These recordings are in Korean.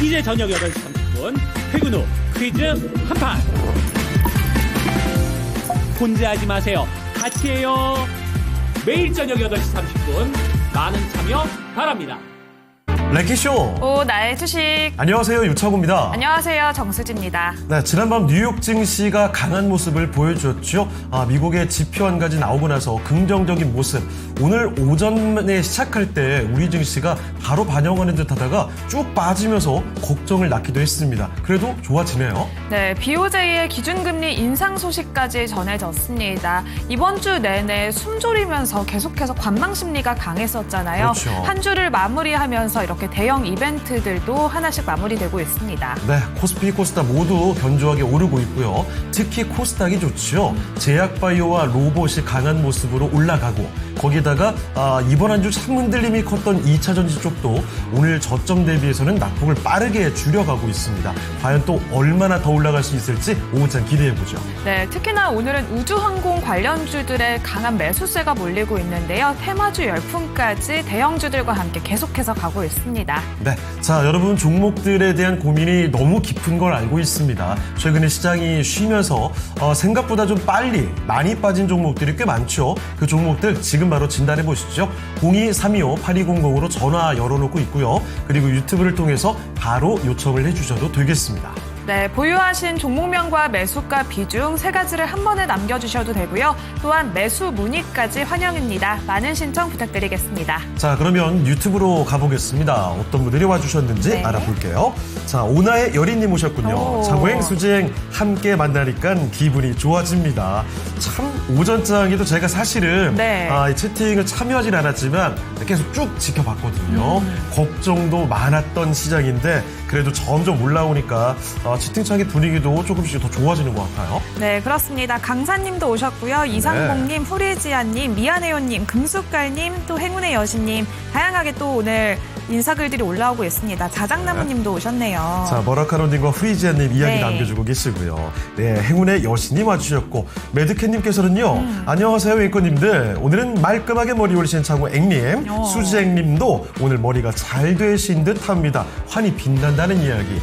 이제 저녁 8시 30분 퇴근 후 퀴즈 한판. 혼자 하지 마세요. 같이 해요. 매일 저녁 8시 30분 많은 참여 바랍니다. 랭키쇼. 오, 나의 주식. 안녕하세요, 유창호입니다. 안녕하세요, 정수지입니다. 네, 지난밤 뉴욕 증시가 강한 모습을 보여주었죠. 미국의 지표 한 가지 나오고 나서 긍정적인 모습. 오늘 오전에 시작할 때 우리 증시가 바로 반영하는 듯 하다가 쭉 빠지면서 걱정을 낳기도 했습니다. 그래도 좋아지네요. 네, BOJ의 기준금리 인상 소식까지 전해졌습니다. 이번 주 내내 숨졸이면서 계속해서 관망 심리가 강했었잖아요. 그렇죠. 한 주를 마무리하면서 이렇게 대형 이벤트들도 하나씩 마무리되고 있습니다. 네, 코스피, 코스닥 모두 견조하게 오르고 있고요. 특히 코스닥이 좋죠. 제약바이오와 로봇이 강한 모습으로 올라가고 거기다가 이번 한 주 참 흔들림이 컸던 2차 전지 쪽도 오늘 저점 대비해서는 낙폭을 빠르게 줄여가고 있습니다. 과연 또 얼마나 더 올라갈 수 있을지 오후장 기대해보죠. 네, 특히나 오늘은 우주항공 관련주들의 강한 매수세가 몰리고 있는데요. 테마주 열풍까지 대형주들과 함께 계속해서 가고 있습니다. 네, 자 여러분 종목들에 대한 고민이 너무 깊은 걸 알고 있습니다. 최근에 시장이 쉬면서 생각보다 좀 빨리 많이 빠진 종목들이 꽤 많죠. 그 종목들 지금 바로 진단해 보시죠. 02-325-8200으로 전화 열어놓고 있고요. 그리고 유튜브를 통해서 바로 요청을 해주셔도 되겠습니다. 네, 보유하신 종목명과 매수가 비중 세 가지를 한 번에 남겨주셔도 되고요. 또한 매수 문의까지 환영입니다. 많은 신청 부탁드리겠습니다. 자, 그러면 유튜브로 가보겠습니다. 어떤 분들이 와주셨는지 네. 알아볼게요. 자, 오나의 여린님 오셨군요. 오. 장호행, 수지행 함께 만나니까 기분이 좋아집니다. 참 오전장에도 제가 사실은 네. 이 채팅을 참여하진 않았지만 계속 쭉 지켜봤거든요. 걱정도 많았던 시장인데 그래도 점점 올라오니까 채팅창의 분위기도 조금씩 더 좋아지는 것 같아요. 네, 그렇습니다. 강사님도 오셨고요. 이상봉님, 후리지아님, 미안해요님, 금숟갈님, 또 행운의 여신님 다양하게 또 오늘 인사글들이 올라오고 있습니다. 자작나무님도 오셨네요. 자, 머라카로님과 후리지아님 이야기 네. 남겨주고 계시고요. 네, 행운의 여신님 와주셨고 매드캣님께서는요. 안녕하세요, 앵커님들. 오늘은 말끔하게 머리 올리신 창호 앵님, 수지앵님도 오늘 머리가 잘 되신 듯합니다. 환히 빛난다는 이야기.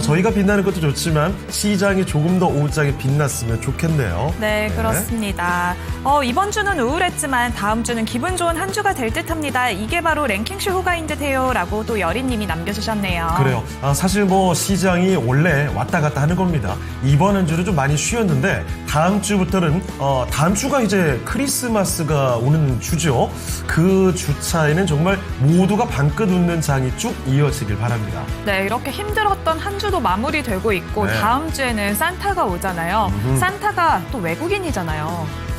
저희가 빛나는 것도 좋지만 시장이 조금 더 오후장에 빛났으면 좋겠네요. 네, 그렇습니다. 이번 주는 우울했지만 다음 주는 기분 좋은 한 주가 될 듯합니다. 이게 바로 랭킹쇼 후가인 듯해요. 라고 또 여린님이 남겨주셨네요. 그래요. 사실 뭐 시장이 원래 왔다 갔다 하는 겁니다. 이번 한 주는 좀 많이 쉬었는데 다음 주부터는 다음 주가 이제 크리스마스가 오는 주죠. 그 주차에는 정말 모두가 방긋 웃는 장이 쭉 이어지길 바랍니다. 네, 이렇게 힘들었던 한 주도 마무리되고 있고 네. 다음 주에는 산타가 오잖아요. 산타가 또 외국인이잖아요.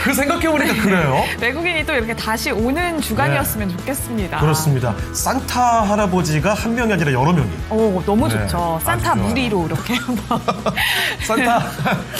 그 생각해보니까 그래요. 외국인이 또 이렇게 다시 오는 주간이었으면 좋겠습니다. 그렇습니다. 산타 할아버지가 한 명이 아니라 여러 명이. 오, 너무 네, 좋죠. 산타 아주 좋아요. 무리로 이렇게 한번.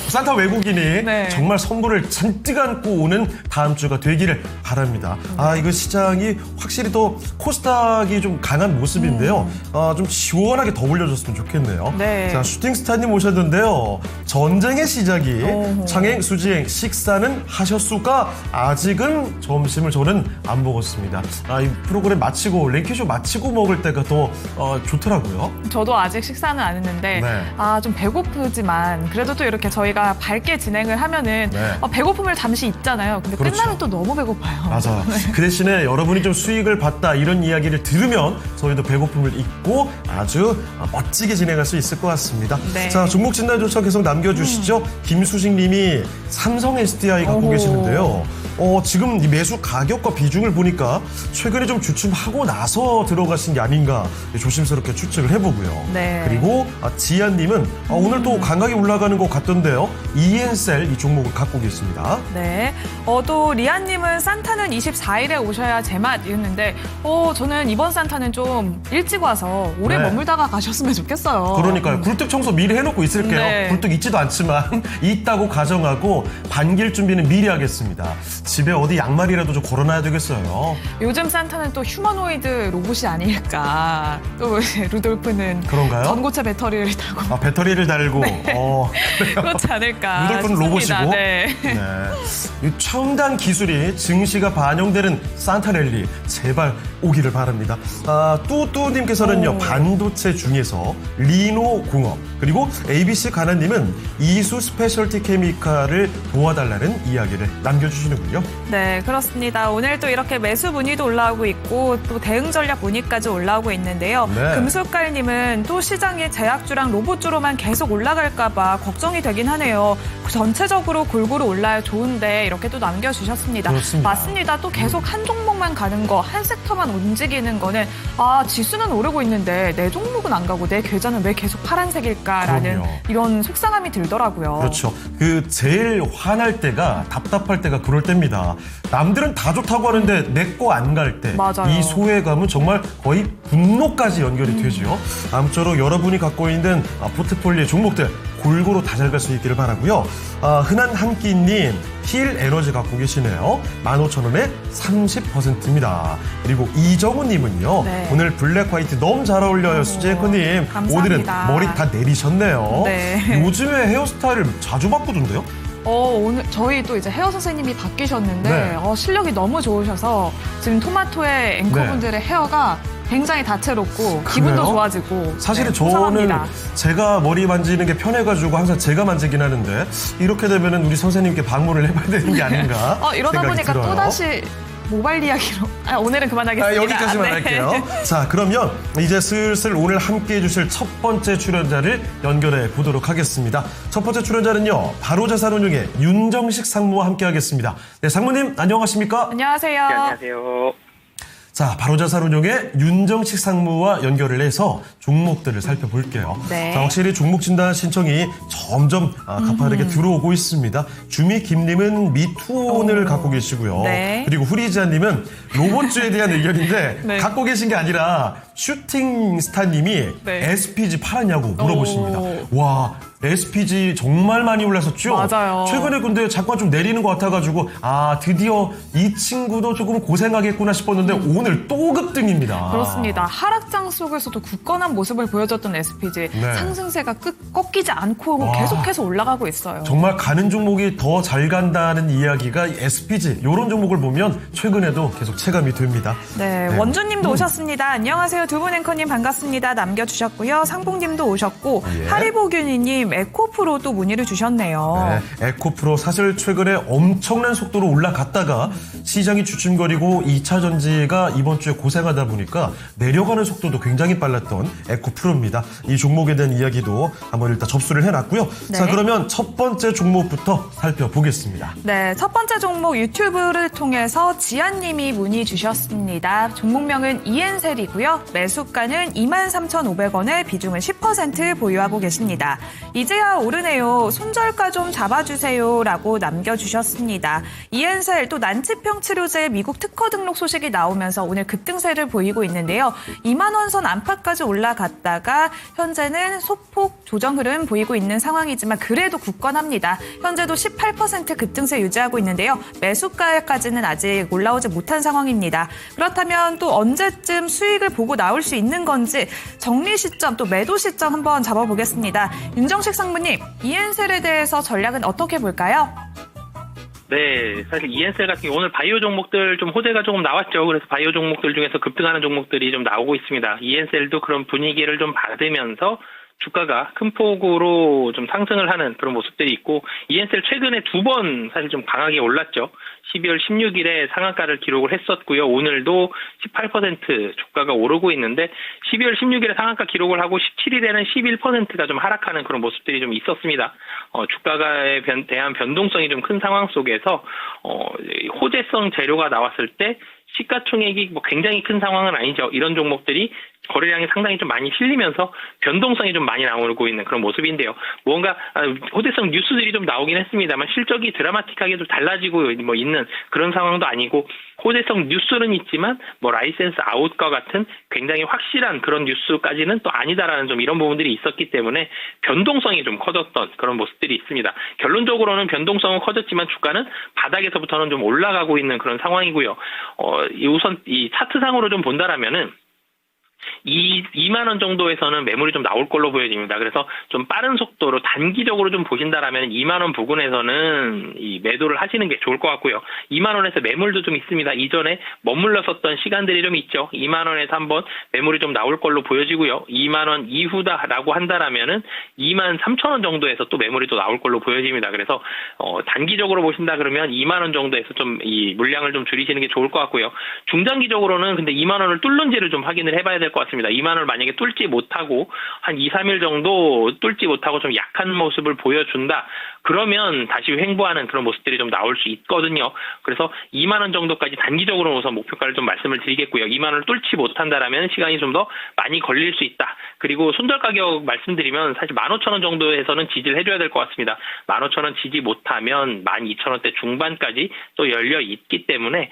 산타 외국인이 네. 정말 선물을 잔뜩 안고 오는 다음 주가 되기를 바랍니다. 이거 시장이 확실히 또 코스닥이 좀 강한 모습인데요. 좀 시원하게 더 올려줬으면 좋겠네요. 네. 자, 슈팅스타님 오셨는데요. 전쟁의 시작이 오호. 장행, 수지행, 식사는 하셨수가? 아직은 점심을 저는 안 먹었습니다. 이 프로그램 마치고 랭키쇼 마치고 먹을 때가 더 좋더라고요. 저도 아직 식사는 안 했는데 네. 좀 배고프지만 그래도 또 이렇게 저희가 밝게 진행을 하면은 네. 배고픔을 잠시 잊잖아요. 근데 그렇죠. 끝나면 또 너무 배고파요. 맞아요. 그 대신에 여러분이 좀 수익을 봤다 이런 이야기를 들으면 저희도 배고픔을 잊고 아주 멋지게 진행할 수 있을 것 같습니다. 네. 자, 종목 진단 요청 계속 남겨주시죠. 김수식 님이 삼성 SDI 갖고 오호. 계시는데요. 지금 이 매수 가격과 비중을 보니까 최근에 좀 주춤하고 나서 들어가신 게 아닌가 조심스럽게 추측을 해보고요. 네. 그리고 지안님은 오늘 또 강하게 올라가는 것 같던데요. EN셀 이 종목을 갖고 계십니다. 네. 또 리안님은 산타는 24일에 오셔야 제맛이었는데 저는 이번 산타는 좀 일찍 와서 오래 네. 머물다가 가셨으면 좋겠어요. 그러니까요. 굴뚝 청소 미리 해놓고 있을게요. 네. 굴뚝 있지도 않지만 있다고 가정하고 있고 반길 준비는 미리 하겠습니다. 집에 어디 양말이라도 좀 걸어놔야 되겠어요. 요즘 산타는 또 휴머노이드 로봇이 아닐까. 또 루돌프는 그런가요? 전고체 배터리를 타고 배터리를 달고 그렇지 않을까. 루돌프는 싶습니다. 로봇이고. 네. 이 첨단 기술이 증시가 반영되는 산타랠리 제발 오기를 바랍니다. 뚜뚜님께서는요 반도체 중에서 리노 공업 그리고 ABC 가나님은 이수 스페셜티 케미칼을 도와달라는 이야기를 남겨주시는군요. 네, 그렇습니다. 오늘 또 이렇게 매수 문의도 올라오고 있고 또 대응 전략 문의까지 올라오고 있는데요. 네. 금수깔님은 또 시장이 제약주랑 로봇주로만 계속 올라갈까봐 걱정이 되긴 하네요. 전체적으로 골고루 올라야 좋은데 이렇게 또 남겨주셨습니다. 그렇습니다. 맞습니다. 또 계속 한 종목만 가는 거, 한 섹터만 움직이는 거는 지수는 오르고 있는데 내 종목은 안 가고 내 계좌는 왜 계속 파란색일까라는 그럼요. 이런 속상함이 들더라고요. 그렇죠. 제일 화날 때가 답답할 때가 그럴 때입니다. 남들은 다 좋다고 하는데 내 거 안 갈 때. 맞아요. 이 소외감은 정말 거의 분노까지 연결이 되죠. 아무쪼록 여러분이 갖고 있는 포트폴리오 종목들 골고루 다 잘 갈 수 있기를 바라고요. 흔한 한 끼님 힐 에너지 갖고 계시네요. 15,000원에 30%입니다. 그리고 이정우님은요. 네. 오늘 블랙 화이트 너무 잘 어울려요. 수지에코님. 감사합니다. 오늘은 머리 다 내리셨네요. 네. 요즘에 헤어스타일을 자주 바꾸던데요? 오늘 저희 또 이제 헤어 선생님이 바뀌셨는데 네. 실력이 너무 좋으셔서 지금 토마토의 앵커분들의 헤어가 굉장히 다채롭고 기분도 그래요? 좋아지고 사실은 네, 저는 풍성합니다. 제가 머리 만지는 게 편해가지고 항상 제가 만지긴 하는데 이렇게 되면은 우리 선생님께 방문을 해봐야 되는 게 아닌가 이러다 생각이 보니까 들어요. 또다시 모바일 이야기로 오늘은 그만하겠습니다. 여기까지만 네. 할게요. 자, 그러면 이제 슬슬 오늘 함께 해주실 첫 번째 출연자를 연결해 보도록 하겠습니다. 첫 번째 출연자는요. 바로자산운용의 윤정식 상무와 함께 하겠습니다. 네, 상무님 안녕하십니까? 안녕하세요. 네, 안녕하세요. 자, 바로자산운용의 윤정식 상무와 연결을 해서 종목들을 살펴볼게요. 네. 자, 확실히 종목 진단 신청이 점점 가파르게 들어오고 있습니다. 주미 김님은 미투온을 갖고 계시고요. 네. 그리고 후리지아님은 로봇주에 대한 의견인데 네. 갖고 계신 게 아니라 슈팅스타님이 네. SPG 팔았냐고 물어보십니다. 오. 와, SPG 정말 많이 올랐었죠? 맞아요. 최근에 근데 잠깐 좀 내리는 것 같아가지고 드디어 이 친구도 조금 고생하겠구나 싶었는데 오늘 또 급등입니다. 그렇습니다. 하락장 속에서도 굳건한 모습을 보여줬던 SPG 네. 상승세가 꺾이지 않고 와. 계속해서 올라가고 있어요. 정말 가는 종목이 더 잘 간다는 이야기가 SPG 이런 종목을 보면 최근에도 계속 체감이 됩니다. 네, 네. 원주님도 오셨습니다. 안녕하세요. 두 분 앵커님 반갑습니다. 남겨주셨고요. 상봉님도 오셨고 예. 하리보균이님 에코프로 또 문의를 주셨네요. 네, 에코프로 사실 최근에 엄청난 속도로 올라갔다가 시장이 주춤거리고 2차 전지가 이번 주에 고생하다 보니까 내려가는 속도도 굉장히 빨랐던 에코프로입니다. 이 종목에 대한 이야기도 한번 일단 접수를 해놨고요. 네. 자, 그러면 첫 번째 종목부터 살펴보겠습니다. 네, 첫 번째 종목 유튜브를 통해서 지안님이 문의 주셨습니다. 종목명은 이엔셀이고요. 매수가는 23,500원에 비중은 10% 보유하고 계십니다. 이제야 오르네요. 손절가 좀 잡아주세요. 라고 남겨주셨습니다. 이엔셀 또 난치병 치료제 미국 특허 등록 소식이 나오면서 오늘 급등세를 보이고 있는데요. 2만 원 선 안팎까지 올라갔다가 현재는 소폭 조정 흐름 보이고 있는 상황이지만 그래도 굳건합니다. 현재도 18% 급등세 유지하고 있는데요. 매수가까지는 아직 올라오지 못한 상황입니다. 그렇다면 또 언제쯤 수익을 보고 나올 수 있는 건지 정리 시점 또 매도 시점 한번 잡아보겠습니다. 윤정식 상무님, 이엔셀에 대해서 전략은 어떻게 볼까요? 네, 사실 이엔셀 같은 경우 오늘 바이오 종목들 좀 호재가 조금 나왔죠. 그래서 바이오 종목들 중에서 급등하는 종목들이 좀 나오고 있습니다. 이엔셀도 그런 분위기를 좀 받으면서 주가가 큰 폭으로 좀 상승을 하는 그런 모습들이 있고, 이엔셀 최근에 두 번 사실 좀 강하게 올랐죠. 12월 16일에 상한가를 기록을 했었고요. 오늘도 18% 주가가 오르고 있는데 12월 16일에 상한가 기록을 하고 17일에는 11%가 좀 하락하는 그런 모습들이 좀 있었습니다. 주가에 대한 변동성이 좀 큰 상황 속에서 호재성 재료가 나왔을 때 시가총액이 뭐 굉장히 큰 상황은 아니죠. 이런 종목들이 거래량이 상당히 좀 많이 실리면서 변동성이 좀 많이 나오고 있는 그런 모습인데요. 뭔가 호재성 뉴스들이 좀 나오긴 했습니다만 실적이 드라마틱하게 좀 달라지고 뭐 있는 그런 상황도 아니고 호재성 뉴스는 있지만 뭐 라이센스 아웃과 같은 굉장히 확실한 그런 뉴스까지는 또 아니다라는 좀 이런 부분들이 있었기 때문에 변동성이 좀 커졌던 그런 모습들이 있습니다. 결론적으로는 변동성은 커졌지만 주가는 바닥에서부터는 좀 올라가고 있는 그런 상황이고요. 우선 이 차트상으로 좀 본다라면은 2만 원 정도에서는 매물이 좀 나올 걸로 보여집니다. 그래서 좀 빠른 속도로 단기적으로 좀 보신다라면 2만 원 부근에서는 이 매도를 하시는 게 좋을 것 같고요. 2만 원에서 매물도 좀 있습니다. 이전에 머물렀었던 시간들이 좀 있죠. 2만 원에서 한번 매물이 좀 나올 걸로 보여지고요. 2만 원 이후다라고 한다라면은 2만 3천 원 정도에서 또 매물이 또 나올 걸로 보여집니다. 그래서 단기적으로 보신다 그러면 2만 원 정도에서 좀 이 물량을 좀 줄이시는 게 좋을 것 같고요. 중장기적으로는 근데 2만 원을 뚫는지를 좀 확인을 해봐야 될 것 같습니다. 2만 원을 만약에 뚫지 못하고 한 2, 3일 정도 뚫지 못하고 좀 약한 모습을 보여준다. 그러면 다시 횡보하는 그런 모습들이 좀 나올 수 있거든요. 그래서 2만 원 정도까지 단기적으로 우선 목표가를 좀 말씀을 드리겠고요. 2만 원을 뚫지 못한다라면 시간이 좀 더 많이 걸릴 수 있다. 그리고 손절 가격 말씀드리면 사실 15,000원 정도에서는 지지를 해줘야 될 것 같습니다. 15,000원 지지 못하면 12,000원대 중반까지 또 열려 있기 때문에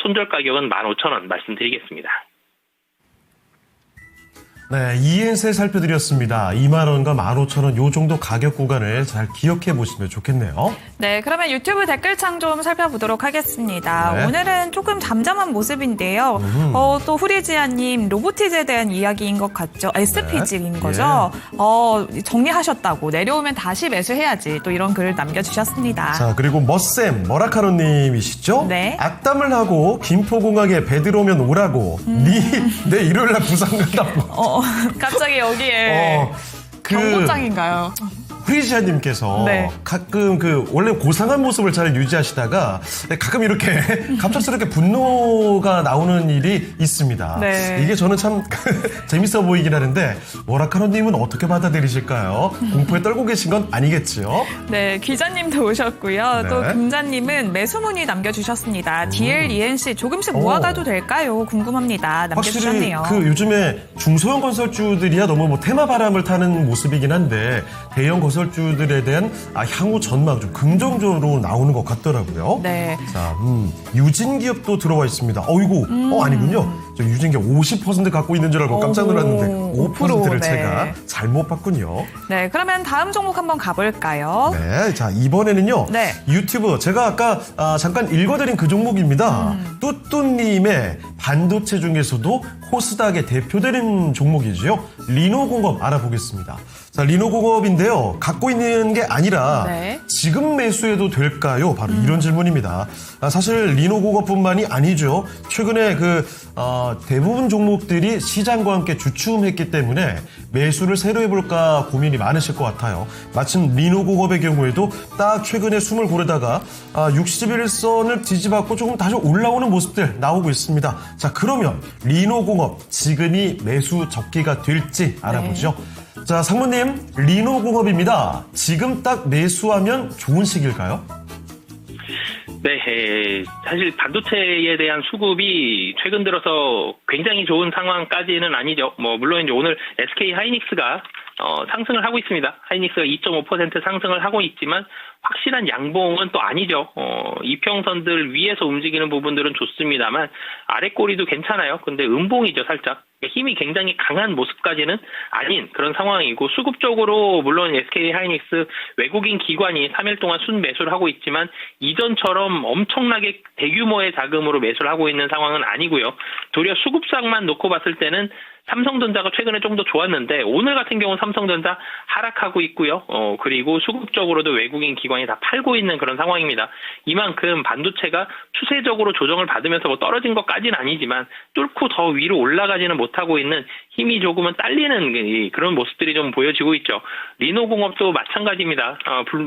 손절 가격은 15,000원 말씀드리겠습니다. 네, ENSL 살펴드렸습니다. 2만 원과 15,000원 요 정도 가격 구간을 잘 기억해 보시면 좋겠네요. 네, 그러면 유튜브 댓글창 좀 살펴보도록 하겠습니다. 네. 오늘은 조금 잠잠한 모습인데요. 또 후리지아님 로보티즈에 대한 이야기인 것 같죠. SPG인 거죠. 정리하셨다고 내려오면 다시 매수해야지 또 이런 글을 남겨주셨습니다. 자, 그리고 머쌤, 머라카노님이시죠? 네. 악담을 하고 김포공항에 배 들어오면 오라고. 내 일요일날 부산 간다고. 갑자기 여기에 경고장인가요? 후리지아님께서 네. 가끔 원래 고상한 모습을 잘 유지하시다가 가끔 이렇게 갑작스럽게 분노가 나오는 일이 있습니다. 네. 이게 저는 참 재밌어 보이긴 하는데 워라카노님은 어떻게 받아들이실까요? 공포에 떨고 계신 건 아니겠죠? 네, 기자님도 오셨고요. 네. 또 금자님은 매수문의 남겨주셨습니다. DLENC 조금씩 모아가도 될까요? 궁금합니다. 남겨주셨네요. 확실히 요즘에 중소형 건설주들이야 너무 뭐 테마 바람을 타는 모습이긴 한데 대형 건설주들에 대한 향후 전망 좀 긍정적으로 나오는 것 같더라고요. 네. 자, 유진기업도 들어와 있습니다. 이거 아니군요. 저 유진기업 50% 갖고 있는 줄 알고 깜짝 놀랐는데 5%를 네. 제가 잘못 봤군요. 네, 그러면 다음 종목 한번 가볼까요? 네, 자 이번에는요. 네. 유튜브 제가 아까 잠깐 읽어드린 그 종목입니다. 뚜뚜님의 반도체 중에서도 코스닥의 대표되는 종목이죠. 리노공업 알아보겠습니다. 자, 리노공업인데요. 갖고 있는 게 아니라 네. 지금 매수해도 될까요? 바로 이런 질문입니다. 사실 리노공업뿐만이 아니죠. 최근에 대부분 종목들이 시장과 함께 주춤했기 때문에 매수를 새로 해볼까 고민이 많으실 것 같아요. 마침 리노공업의 경우에도 딱 최근에 숨을 고르다가 61선을 뒤집었고 조금 다시 올라오는 모습들 나오고 있습니다. 자, 그러면 리노공업 지금이 매수 적기가 될지 알아보죠. 자, 상무님, 리노공업입니다. 지금 딱 매수하면 좋은 시기일까요? 네, 사실 반도체에 대한 수급이 최근 들어서 굉장히 좋은 상황까지는 아니죠. 물론 이제 오늘 SK 하이닉스가 상승을 하고 있습니다. 하이닉스가 2.5% 상승을 하고 있지만 확실한 양봉은 또 아니죠. 이평선들 위에서 움직이는 부분들은 좋습니다만 아래 꼬리도 괜찮아요. 근데 음봉이죠, 살짝. 힘이 굉장히 강한 모습까지는 아닌 그런 상황이고 수급적으로 물론 SK 하이닉스 외국인 기관이 3일 동안 순매수를 하고 있지만 이전처럼 엄청나게 대규모의 자금으로 매수를 하고 있는 상황은 아니고요. 도리어 수급상만 놓고 봤을 때는 삼성전자가 최근에 좀 더 좋았는데 오늘 같은 경우는 삼성전자 하락하고 있고요. 그리고 수급적으로도 외국인 기관이 다 팔고 있는 그런 상황입니다. 이만큼 반도체가 추세적으로 조정을 받으면서 떨어진 것까지는 아니지만 뚫고 더 위로 올라가지는 못하고 있는 힘이 조금은 딸리는 그런 모습들이 좀 보여지고 있죠. 리노공업도 마찬가지입니다.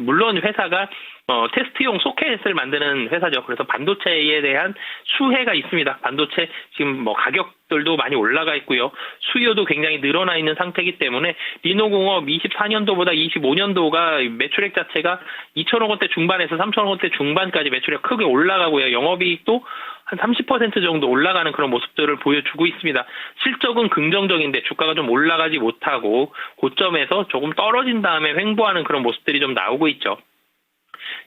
물론 회사가 테스트용 소켓을 만드는 회사죠. 그래서 반도체에 대한 수혜가 있습니다. 반도체 지금 뭐 가격들도 많이 올라가 있고요. 수요도 굉장히 늘어나 있는 상태이기 때문에 리노공업 24년도보다 25년도가 매출액 자체가 2천억 원대 중반에서 3천억 원대 중반까지 매출액 크게 올라가고요. 영업이익도 한 30% 정도 올라가는 그런 모습들을 보여주고 있습니다. 실적은 긍정적인데 주가가 좀 올라가지 못하고 고점에서 조금 떨어진 다음에 횡보하는 그런 모습들이 좀 나오고 있죠.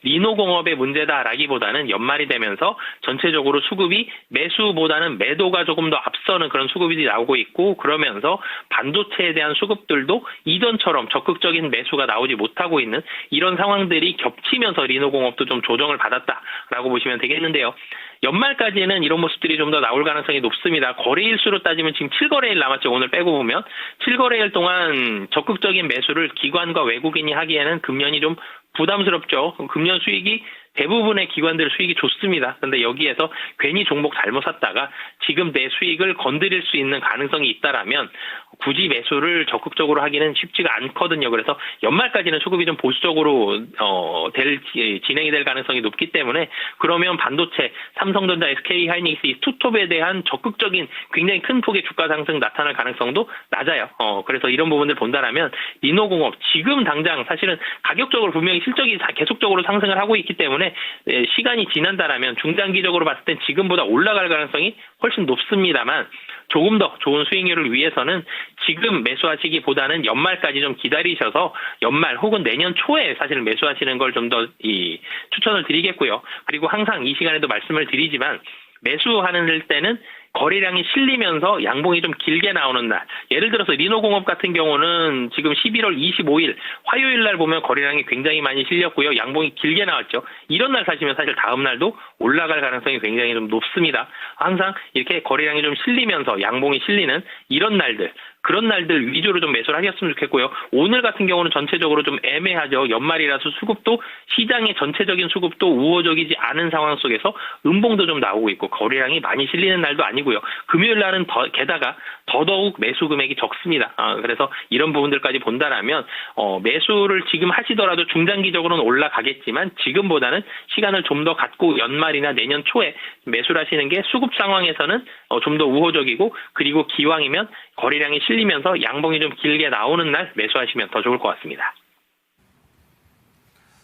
리노공업의 문제다라기보다는 연말이 되면서 전체적으로 수급이 매수보다는 매도가 조금 더 앞서는 그런 수급이 나오고 있고, 그러면서 반도체에 대한 수급들도 이전처럼 적극적인 매수가 나오지 못하고 있는 이런 상황들이 겹치면서 리노공업도 좀 조정을 받았다라고 보시면 되겠는데요. 연말까지는 이런 모습들이 좀 더 나올 가능성이 높습니다. 거래일수로 따지면 지금 7거래일 남았죠. 오늘 빼고 보면 7거래일 동안 적극적인 매수를 기관과 외국인이 하기에는 금년이 좀 부담스럽죠. 금년 수익이 대부분의 기관들 수익이 좋습니다. 그런데 여기에서 괜히 종목 잘못 샀다가 지금 내 수익을 건드릴 수 있는 가능성이 있다라면 굳이 매수를 적극적으로 하기는 쉽지가 않거든요. 그래서 연말까지는 수급이 좀 보수적으로 진행이 될 가능성이 높기 때문에, 그러면 반도체, 삼성전자, SK 하이닉스 이 투톱에 대한 적극적인 굉장히 큰 폭의 주가 상승 나타날 가능성도 낮아요. 그래서 이런 부분들 본다라면 리노공업 지금 당장 사실은 가격적으로 분명히 실적이 계속적으로 상승을 하고 있기 때문에 시간이 지난다라면 중장기적으로 봤을 땐 지금보다 올라갈 가능성이 훨씬 높습니다만, 조금 더 좋은 수익률을 위해서는 지금 매수하시기보다는 연말까지 좀 기다리셔서 연말 혹은 내년 초에 사실 매수하시는 걸 좀 더 추천을 드리겠고요. 그리고 항상 이 시간에도 말씀을 드리지만 매수하는 때는 거래량이 실리면서 양봉이 좀 길게 나오는 날, 예를 들어서 리노공업 같은 경우는 지금 11월 25일 화요일 날 보면 거래량이 굉장히 많이 실렸고요. 양봉이 길게 나왔죠. 이런 날 사시면 사실 다음 날도 올라갈 가능성이 굉장히 좀 높습니다. 항상 이렇게 거래량이 좀 실리면서 양봉이 실리는 이런 날들, 그런 날들 위주로 좀 매수를 하셨으면 좋겠고요. 오늘 같은 경우는 전체적으로 좀 애매하죠. 연말이라서 수급도, 시장의 전체적인 수급도 우호적이지 않은 상황 속에서 음봉도 좀 나오고 있고 거래량이 많이 실리는 날도 아니고요. 금요일 날은 게다가 더더욱 매수 금액이 적습니다. 그래서 이런 부분들까지 본다라면 매수를 지금 하시더라도 중장기적으로는 올라가겠지만 지금보다는 시간을 좀 더 갖고 연말이나 내년 초에 매수를 하시는 게 수급 상황에서는 좀 더 우호적이고, 그리고 기왕이면 거래량이 실리면서 양봉이 좀 길게 나오는 날 매수하시면 더 좋을 것 같습니다.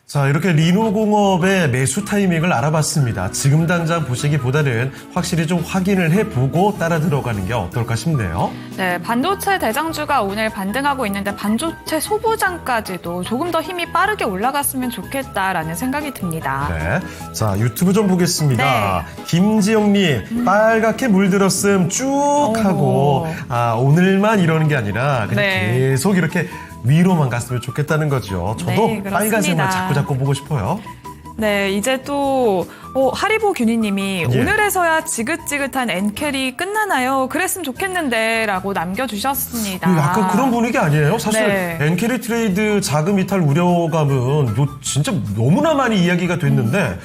자, 이렇게 리노공업의 매수 타이밍을 알아봤습니다. 지금 당장 보시기보다는 확실히 좀 확인을 해보고 따라 들어가는 게 어떨까 싶네요. 네, 반도체 대장주가 오늘 반등하고 있는데 반도체 소부장까지도 조금 더 힘이 빠르게 올라갔으면 좋겠다라는 생각이 듭니다. 네, 자, 유튜브 좀 보겠습니다. 네. 김지영님, 빨갛게 물들었음 쭉 하고, 오늘만 이러는 게 아니라 그냥 네. 계속 이렇게 위로만 갔으면 좋겠다는 거죠. 저도 네, 그렇습니다. 빨간색만 자꾸 보고 싶어요. 네, 이제 또 하리보 균이님이 예. 오늘에서야 지긋지긋한 엔캐리 끝나나요? 그랬으면 좋겠는데 라고 남겨주셨습니다. 약간 그런 분위기 아니에요? 사실 네. 엔캐리 트레이드 자금 이탈 우려감은 진짜 너무나 많이 이야기가 됐는데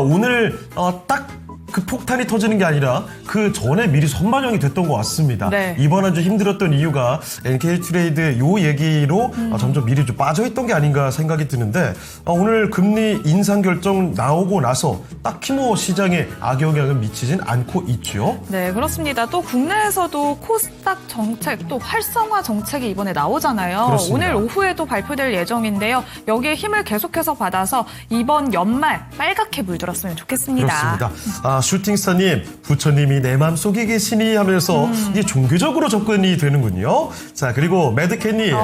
오늘 딱 그 폭탄이 터지는 게 아니라 그 전에 미리 선반영이 됐던 것 같습니다. 네. 이번 한 주 힘들었던 이유가 NK 트레이드 요 얘기로 점점 미리 좀 빠져있던 게 아닌가 생각이 드는데 오늘 금리 인상 결정 나오고 나서 딱히 뭐 시장에 악영향은 미치진 않고 있죠. 네, 그렇습니다. 또 국내에서도 코스닥 정책, 또 활성화 정책이 이번에 나오잖아요. 그렇습니다. 오늘 오후에도 발표될 예정인데요. 여기에 힘을 계속해서 받아서 이번 연말 빨갛게 물들었으면 좋겠습니다. 그렇습니다. 슈팅스타님, 부처님이 내 마음속에 계시니 하면서 이게 종교적으로 접근이 되는군요. 자, 그리고 매드캣님,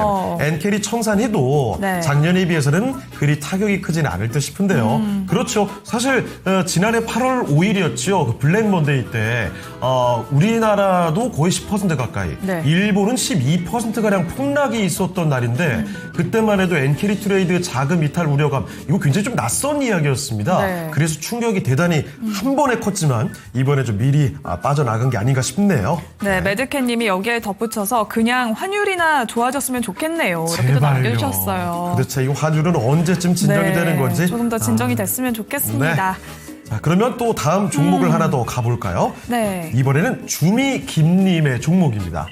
엔캐리 청산해도 네. 작년에 비해서는 그리 타격이 크진 않을 듯 싶은데요. 그렇죠. 사실 지난해 8월 5일이었죠. 그 블랙 먼데이 때 우리나라도 거의 10% 가까이, 네. 일본은 12%가량 폭락이 있었던 날인데 그때만 해도 엔캐리 트레이드 자금 이탈 우려감, 이거 굉장히 좀 낯선 이야기였습니다. 네. 그래서 충격이 대단히 한 번에 컸지만 이번에 좀 미리 빠져나간 게 아닌가 싶네요. 네, 매드캣님이 여기에 덧붙여서 그냥 환율이나 좋아졌으면 좋겠네요. 이렇게 또 제발요. 남겨주셨어요. 도대체 이 환율은 언제쯤 진정이 네, 되는 건지. 조금 더 진정이 됐으면 좋겠습니다. 자, 그러면 또 다음 종목을 하나 더 가볼까요? 네. 이번에는 주미 김님의 종목입니다.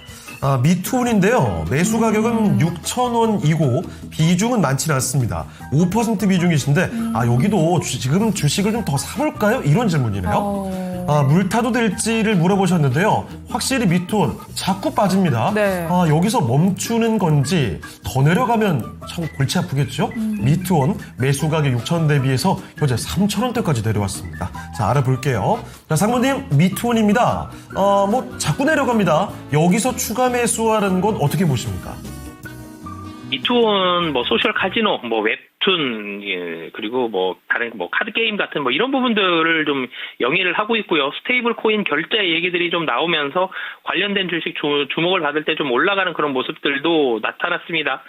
미투온인데요. 매수 가격은 6,000원이고 비중은 많지는 않습니다. 5% 비중이신데 여기도 지금 주식을 좀 더 사볼까요? 이런 질문이네요. 물타도 될지를 물어보셨는데요. 확실히 미투온 자꾸 빠집니다. 네. 여기서 멈추는 건지 더 내려가면 참 골치 아프겠죠? 미투온 매수 가격 6,000원 대비해서 현재 3,000원대까지 내려왔습니다. 자, 알아볼게요. 자, 상무님, 미투온입니다. 자꾸 내려갑니다. 여기서 추가 매수하는 건 어떻게 보십니까? 미투온, 소셜 카지노, 웹툰, 그리고 다른 카드 게임 같은 이런 부분들을 좀 영위를 하고 있고요. 스테이블 코인 결제 얘기들이 좀 나오면서 관련된 주식 주목을 받을 때 좀 올라가는 그런 모습들도 나타났습니다.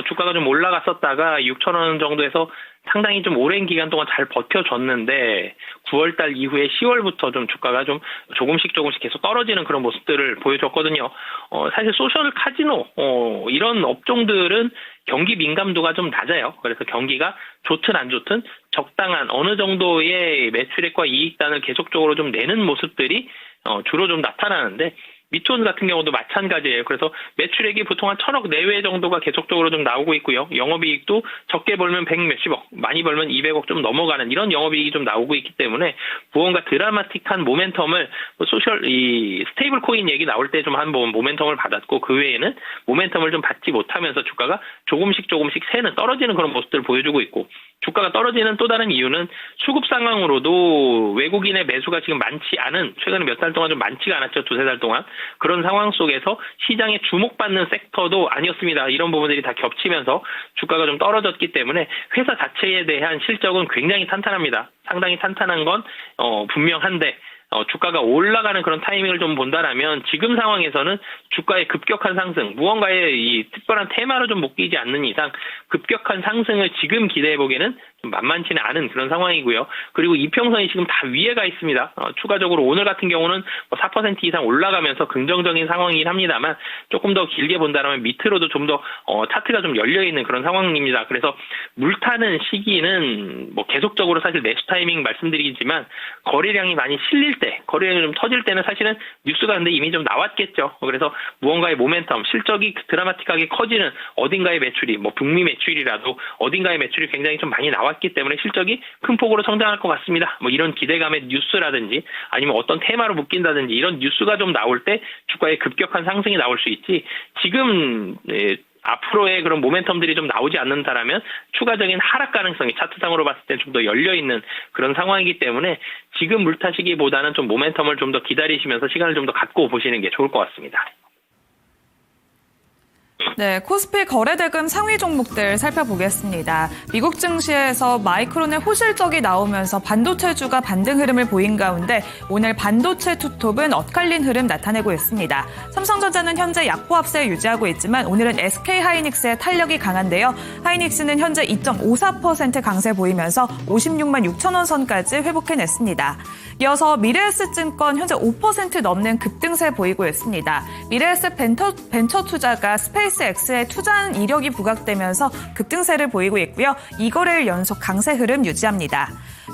주가가 좀 올라갔었다가 6,000원 정도에서 상당히 좀 오랜 기간 동안 잘 버텨줬는데 9월달 이후에 10월부터 좀 주가가 좀 조금씩 계속 떨어지는 그런 모습들을 보여줬거든요. 사실 소셜 카지노 이런 업종들은 경기 민감도가 좀 낮아요. 그래서 경기가 좋든 안 좋든 적당한 어느 정도의 매출액과 이익단을 계속적으로 좀 내는 모습들이 주로 좀 나타나는데 미투온 같은 경우도 마찬가지예요. 그래서 매출액이 보통 한 1,000억 내외 정도가 계속적으로 좀 나오고 있고요. 영업이익도 적게 벌면 100 몇십억, 많이 벌면 200억 좀 넘어가는 이런 영업이익이 좀 나오고 있기 때문에 무언가 드라마틱한 모멘텀을 스테이블 코인 얘기 나올 때 좀 한번 모멘텀을 받았고 그 외에는 모멘텀을 좀 받지 못하면서 주가가 조금씩 새는 떨어지는 그런 모습들을 보여주고 있고 주가가 떨어지는 또 다른 이유는 수급 상황으로도 외국인의 매수가 지금 많지 않은 최근에 몇 달 동안 좀 많지가 않았죠. 2-3달 동안. 그런 상황 속에서 시장에 주목받는 섹터도 아니었습니다. 이런 부분들이 다 겹치면서 주가가 좀 떨어졌기 때문에 회사 자체에 대한 실적은 굉장히 탄탄합니다. 상당히 탄탄한 건 분명한데 주가가 올라가는 그런 타이밍을 좀 본다라면 지금 상황에서는 주가의 급격한 상승, 무언가의 이 특별한 테마로 좀 묶이지 않는 이상 급격한 상승을 지금 기대해보기에는 좀 만만치는 않은 그런 상황이고요. 그리고 이평선이 지금 다 위에 가 있습니다. 추가적으로 오늘 같은 경우는 4% 이상 올라가면서 긍정적인 상황이긴 합니다만 조금 더 길게 본다면 밑으로도 좀 더 차트가 좀 열려있는 그런 상황입니다. 그래서 물타는 시기는 계속적으로 사실 매수 타이밍 말씀드리지만 거래량이 많이 실릴 때, 거래량이 좀 터질 때는 사실은 뉴스가 근데 이미 좀 나왔겠죠. 그래서 무언가의 모멘텀, 실적이 드라마틱하게 커지는 어딘가의 매출이, 북미 매출이라도 어딘가의 매출이 굉장히 좀 많이 나왔기 때문에 실적이 큰 폭으로 성장할 것 같습니다. 이런 기대감의 뉴스라든지 아니면 어떤 테마로 묶인다든지 이런 뉴스가 좀 나올 때 주가의 급격한 상승이 나올 수 있지 지금 앞으로의 그런 모멘텀들이 좀 나오지 않는다라면 추가적인 하락 가능성이 차트상으로 봤을 때 좀 더 열려있는 그런 상황이기 때문에 지금 물타시기보다는 좀 모멘텀을 좀 더 기다리시면서 시간을 좀 더 갖고 보시는 게 좋을 것 같습니다. 네, 코스피 거래대금 상위 종목들 살펴보겠습니다. 미국 증시에서 마이크론의 호실적이 나오면서 반도체주가 반등 흐름을 보인 가운데 오늘 반도체 투톱은 엇갈린 흐름 나타내고 있습니다. 삼성전자는 현재 약보합세 유지하고 있지만 오늘은 SK하이닉스의 탄력이 강한데요. 하이닉스는 현재 2.54% 강세 보이면서 56만 6천 원 선까지 회복해냈습니다. 이어서 미래에셋증권 현재 5% 넘는 급등세 보이고 있습니다. 미래에셋 벤처 투자가 스페이스X에 투자한 이력이 부각되면서 급등세를 보이고 있고요. 2거래일 연속 강세 흐름 유지합니다.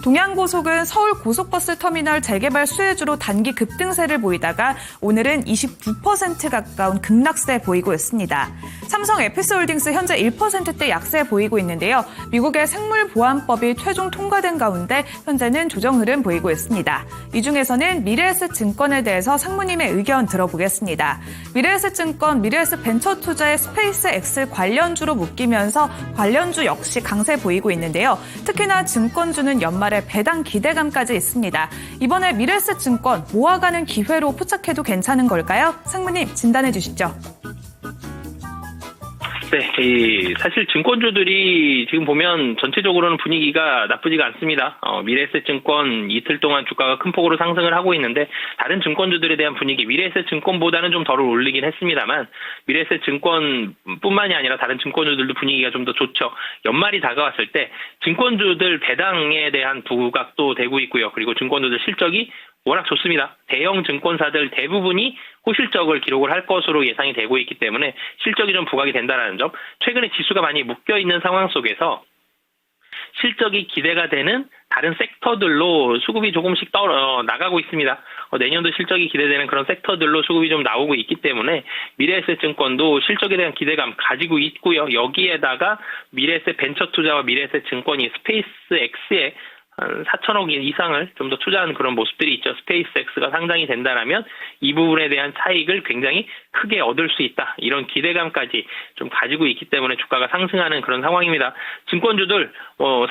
동양고속은 서울 고속버스 터미널 재개발 수혜주로 단기 급등세를 보이다가 오늘은 29% 가까운 급락세 보이고 있습니다. 삼성 에피스홀딩스 현재 1%대 약세 보이고 있는데요. 미국의 생물보안법이 최종 통과된 가운데 현재는 조정 흐름 보이고 있습니다. 이 중에서는 미래에셋증권에 대해서 상무님의 의견 들어보겠습니다. 미래에셋증권, 미래에셋 벤처투자의 스페이스X 관련주로 묶이면서 관련주 역시 강세 보이고 있는데요. 특히나 증권주는 연말에 배당 기대감까지 있습니다. 이번에 미래에셋증권 모아가는 기회로 포착해도 괜찮은 걸까요? 상무님 진단해 주시죠. 네, 사실 증권주들이 지금 보면 전체적으로는 분위기가 나쁘지가 않습니다. 미래에셋증권 이틀 동안 주가가 큰 폭으로 상승을 하고 있는데 다른 증권주들에 대한 분위기, 미래에셋증권보다는 좀 덜 올리긴 했습니다만 미래에셋증권뿐만이 아니라 다른 증권주들도 분위기가 좀 더 좋죠. 연말이 다가왔을 때 증권주들 배당에 대한 부각도 되고 있고요. 그리고 증권주들 실적이 워낙 좋습니다. 대형 증권사들 대부분이 호실적을 기록을 할 것으로 예상이 되고 있기 때문에 실적이 좀 부각이 된다는 점. 최근에 지수가 많이 묶여있는 상황 속에서 실적이 기대가 되는 다른 섹터들로 수급이 조금씩 나가고 있습니다. 내년도 실적이 기대되는 그런 섹터들로 수급이 좀 나오고 있기 때문에 미래에셋증권도 실적에 대한 기대감 가지고 있고요. 여기에다가 미래에셋 벤처투자와 미래에셋 증권이 스페이스X에 한 4천억 이상을 좀 더 투자하는 그런 모습들이 있죠. 스페이스X가 상장이 된다라면 이 부분에 대한 차익을 굉장히 크게 얻을 수 있다. 이런 기대감까지 좀 가지고 있기 때문에 주가가 상승하는 그런 상황입니다. 증권주들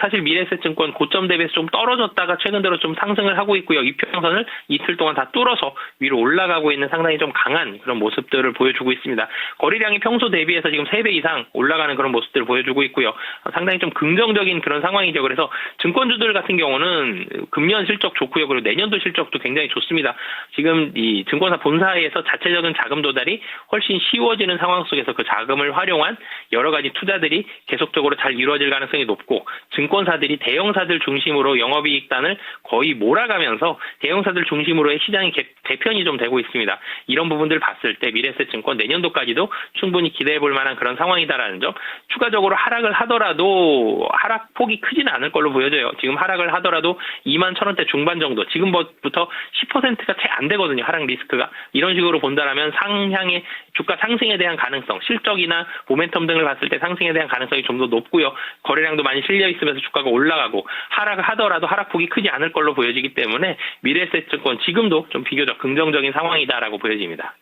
사실 미래에셋증권 고점 대비해서 좀 떨어졌다가 최근 들어 좀 상승을 하고 있고요. 이평선을 이틀 동안 다 뚫어서 위로 올라가고 있는 상당히 좀 강한 그런 모습들을 보여주고 있습니다. 거래량이 평소 대비해서 지금 3배 이상 올라가는 그런 모습들을 보여주고 있고요. 상당히 좀 긍정적인 그런 상황이죠. 그래서 증권주들 같은 경우는 금년 실적 좋고요. 그리고 내년도 실적도 굉장히 좋습니다. 지금 이 증권사 본사에서 자체적인 자금 도달이 훨씬 쉬워지는 상황 속에서 그 자금을 활용한 여러 가지 투자들이 계속적으로 잘 이루어질 가능성이 높고 증권사들이 대형사들 중심으로 영업이익단을 거의 몰아가면서 대형사들 중심으로의 시장이 개편이 좀 되고 있습니다. 이런 부분들 봤을 때 미래에셋증권 내년도까지도 충분히 기대해 볼 만한 그런 상황이다라는 점. 추가적으로 하락을 하더라도 하락폭이 크지는 않을 걸로 보여져요. 지금 하락을 하더라도 21,000원대 중반 정도, 지금부터 10%가 채 안 되거든요. 하락 리스크가. 이런 식으로 본다라면 상향의 주가 상승에 대한 가능성, 실적이나 모멘텀 등을 봤을 때 상승에 대한 가능성이 좀 더 높고요. 거래량도 많이 실려 있으면서 주가가 올라가고 하락을 하더라도 하락폭이 크지 않을 걸로 보여지기 때문에 미래에셋증권 지금도 좀 비교적 긍정적인 상황이다라고 보여집니다.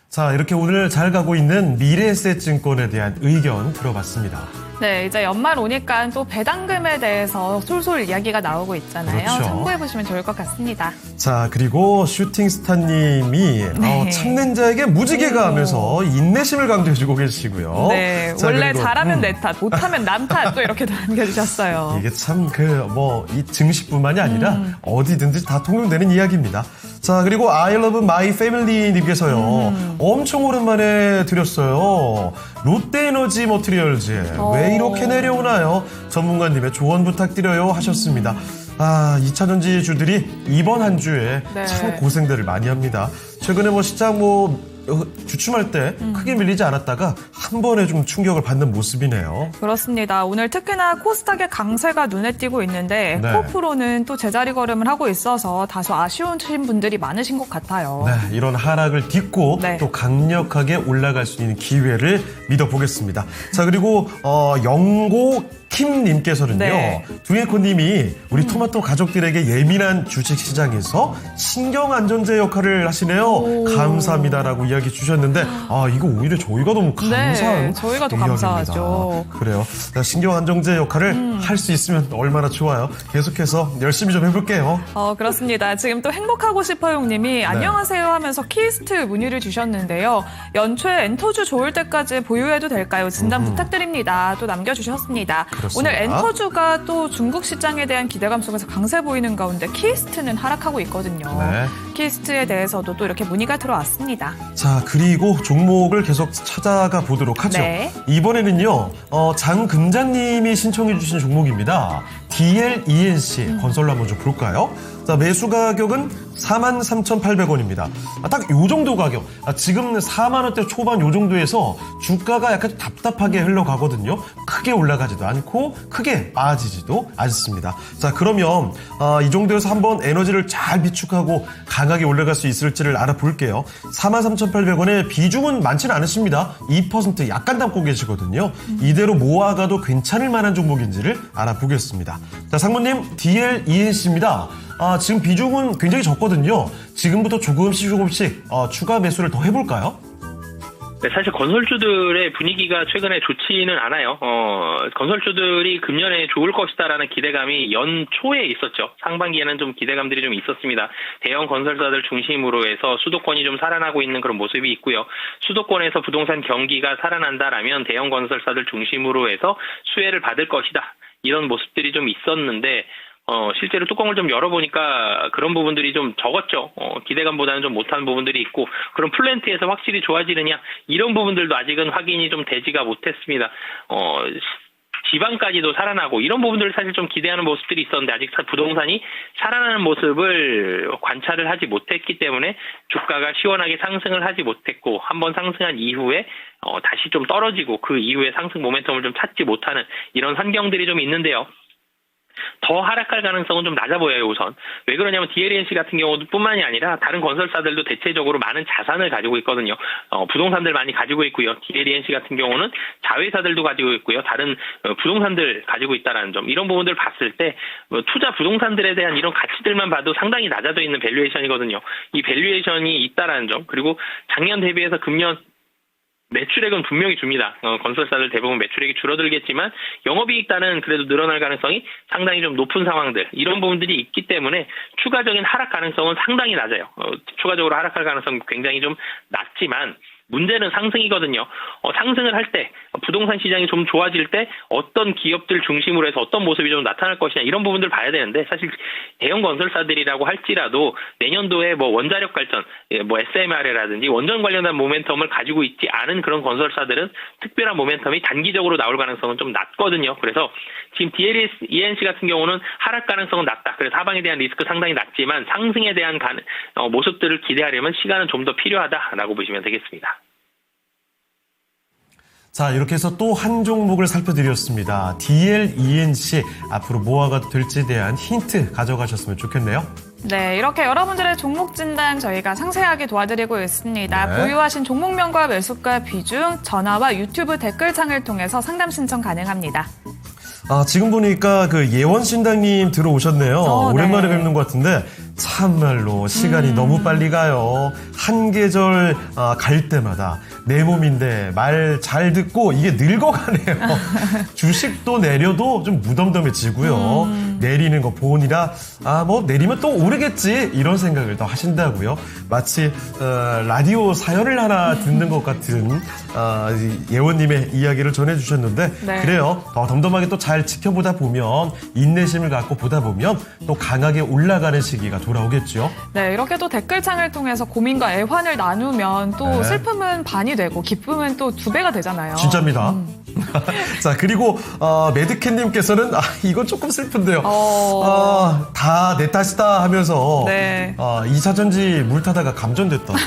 자, 이렇게 오늘 잘 가고 있는 미래에셋증권에 대한 의견 들어봤습니다. 네, 이제 연말 오니까 또 배당금에 대해서 솔솔 이야기가 나오고 있잖아요. 그렇죠. 참고해보시면 좋을 것 같습니다. 자, 그리고 슈팅스타님이 네. 참는 자에게 무지개가 하면서 인내심을 강조해주고 계시고요. 네, 자, 원래 그리고, 잘하면 내 탓, 못하면 남 탓 또 이렇게 남겨주셨어요. 이게 참 이 증시뿐만이 아니라 어디든지 다 통용되는 이야기입니다. 자, 그리고 I love my family 님께서요. 엄청 오랜만에 드렸어요. 롯데에너지 머티리얼즈 왜 이렇게 내려오나요? 전문가님의 조언 부탁드려요 하셨습니다. 2차전지주들이 이번 한 주에 네. 참 고생들을 많이 합니다. 최근에 시장 주춤할 때 크게 밀리지 않았다가 한 번에 좀 충격을 받는 모습이네요. 그렇습니다. 오늘 특히나 코스닥의 강세가 눈에 띄고 있는데 네. 에코프로는 또 제자리 걸음을 하고 있어서 다소 아쉬우신 분들이 많으신 것 같아요. 네, 이런 하락을 딛고 네. 또 강력하게 올라갈 수 있는 기회를 믿어보겠습니다. 자, 그리고 영고 킴님께서는요. 네. 두예코님이 우리 토마토 가족들에게 예민한 주식시장에서 신경안전제 역할을 하시네요. 감사합니다라고 이야기 주셨는데 이거 오히려 저희가 너무 감사한 네, 저희가 더 이야기입니다. 감사하죠. 그래요. 신경안정제 역할을 할 수 있으면 얼마나 좋아요. 계속해서 열심히 좀 해볼게요. 그렇습니다. 지금 또 행복하고 싶어요님이 안녕하세요 하면서 키스트 문의를 주셨는데요. 연초에 엔터주 좋을 때까지 보유해도 될까요? 진단 부탁드립니다. 또 남겨주셨습니다. 그렇습니다. 오늘 엔터주가 또 중국 시장에 대한 기대감 속에서 강세 보이는 가운데 키스트는 하락하고 있거든요. 네. 키스트에 대해서도 또 이렇게 문의가 들어왔습니다. 자, 그리고 종목을 계속 찾아가 보도록 하죠. 네. 이번에는요, 장금자님이 신청해 주신 종목입니다. DLENC 건설로 한번 좀 볼까요? 자, 매수 가격은 43,800원입니다. 딱 요 정도 가격. 지금 4만원대 초반 요 정도에서 주가가 약간 답답하게 흘러가거든요. 크게 올라가지도 않고 크게 빠지지도 않습니다. 자, 그러면 이 정도에서 한번 에너지를 잘 비축하고 강하게 올라갈 수 있을지를 알아볼게요. 43,800원에 비중은 많지는 않으십니다. 2% 약간 담고 계시거든요. 이대로 모아가도 괜찮을 만한 종목인지를 알아보겠습니다. 자, 상무님, DLENC입니다. 지금 비중은 굉장히 적거든요. 지금부터 조금씩 추가 매수를 더 해볼까요? 네, 사실 건설주들의 분위기가 최근에 좋지는 않아요. 건설주들이 금년에 좋을 것이다라는 기대감이 연초에 있었죠. 상반기에는 좀 기대감들이 좀 있었습니다. 대형 건설사들 중심으로 해서 수도권이 좀 살아나고 있는 그런 모습이 있고요. 수도권에서 부동산 경기가 살아난다라면 대형 건설사들 중심으로 해서 수혜를 받을 것이다. 이런 모습들이 좀 있었는데 실제로 뚜껑을 좀 열어보니까 그런 부분들이 좀 적었죠. 기대감보다는 좀 못한 부분들이 있고, 그럼 플랜트에서 확실히 좋아지느냐, 이런 부분들도 아직은 확인이 좀 되지가 못했습니다. 지방까지도 살아나고 이런 부분들을 사실 좀 기대하는 모습들이 있었는데 아직 부동산이 살아나는 모습을 관찰을 하지 못했기 때문에 주가가 시원하게 상승을 하지 못했고 한번 상승한 이후에 다시 좀 떨어지고 그 이후에 상승 모멘텀을 좀 찾지 못하는 이런 환경들이 좀 있는데요. 더 하락할 가능성은 좀 낮아 보여요, 우선. 왜 그러냐면 DLNC 같은 경우도 뿐만이 아니라 다른 건설사들도 대체적으로 많은 자산을 가지고 있거든요. 부동산들 많이 가지고 있고요. DLNC 같은 경우는 자회사들도 가지고 있고요. 다른 부동산들 가지고 있다는 점. 이런 부분들을 봤을 때 투자 부동산들에 대한 이런 가치들만 봐도 상당히 낮아져 있는 밸류에이션이거든요. 이 밸류에이션이 있다라는 점. 그리고 작년 대비해서 금년 매출액은 분명히 줍니다. 건설사들 대부분 매출액이 줄어들겠지만 영업이익단은 그래도 늘어날 가능성이 상당히 좀 높은 상황들 이런 부분들이 있기 때문에 추가적인 하락 가능성은 상당히 낮아요. 추가적으로 하락할 가능성은 굉장히 좀 낮지만 문제는 상승이거든요. 상승을 할 때 부동산 시장이 좀 좋아질 때 어떤 기업들 중심으로 해서 어떤 모습이 좀 나타날 것이냐 이런 부분들을 봐야 되는데 사실 대형 건설사들이라고 할지라도 내년도에 뭐 원자력 발전, 뭐 SMR이라든지 원전 관련한 모멘텀을 가지고 있지 않은 그런 건설사들은 특별한 모멘텀이 단기적으로 나올 가능성은 좀 낮거든요. 그래서 지금 ENC 같은 경우는 하락 가능성은 낮다. 그래서 하방에 대한 리스크 상당히 낮지만 상승에 대한 모습들을 기대하려면 시간은 좀 더 필요하다라고 보시면 되겠습니다. 자, 이렇게 해서 또 한 종목을 살펴드렸습니다. DLENC 앞으로 뭐가 될지에 대한 힌트 가져가셨으면 좋겠네요. 네, 이렇게 여러분들의 종목 진단 저희가 상세하게 도와드리고 있습니다. 네. 보유하신 종목명과 매수가 비중, 전화와 유튜브 댓글창을 통해서 상담 신청 가능합니다. 지금 보니까 그 예원신당님 들어오셨네요. 네. 오랜만에 뵙는 것 같은데 참말로 시간이 너무 빨리 가요. 한 계절 갈 때마다 내 몸인데 말 잘 듣고 이게 늙어가네요. 주식도 내려도 좀 무덤덤해지고요. 내리는 거 보니라 뭐 내리면 또 오르겠지 이런 생각을 더 하신다고요. 마치 라디오 사연을 하나 듣는 것 같은 예원님의 이야기를 전해주셨는데 네. 그래요. 더 덤덤하게 또 잘 지켜보다 보면 인내심을 갖고 보다 보면 또 강하게 올라가는 시기가 돌아오겠죠. 네, 이렇게 또 댓글창을 통해서 고민과 애환을 나누면 또 네. 슬픔은 반이 되고 기쁨은 또 2배가 되잖아요. 진짜입니다. 자, 그리고 매드캣님께서는 이건 조금 슬픈데요. 다 내 탓이다 하면서 네. 2차전지 물 타다가 감전됐다고.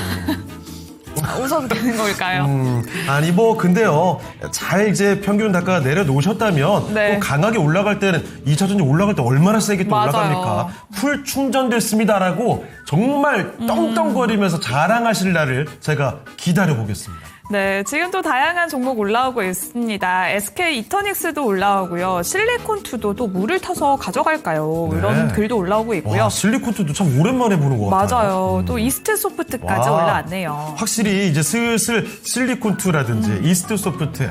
웃어도 되는 걸까요? 아니 뭐 근데요. 잘 이제 평균 단가 내려놓으셨다면 네. 또 강하게 올라갈 때는 2차전지 올라갈 때 얼마나 세게 또 맞아요. 올라갑니까? 풀 충전됐습니다라고 정말 떵떵거리면서 자랑하실 날을 제가 기다려보겠습니다. 네, 지금 또 다양한 종목 올라오고 있습니다. SK 이터닉스도 올라오고요. 실리콘2도 또 물을 타서 가져갈까요? 네. 이런 글도 올라오고 있고요. 와, 실리콘투도 참 오랜만에 보는 것 같아요. 맞아요. 또 이스트소프트까지 와. 올라왔네요. 확실히 이제 슬슬 실리콘2라든지 이스트소프트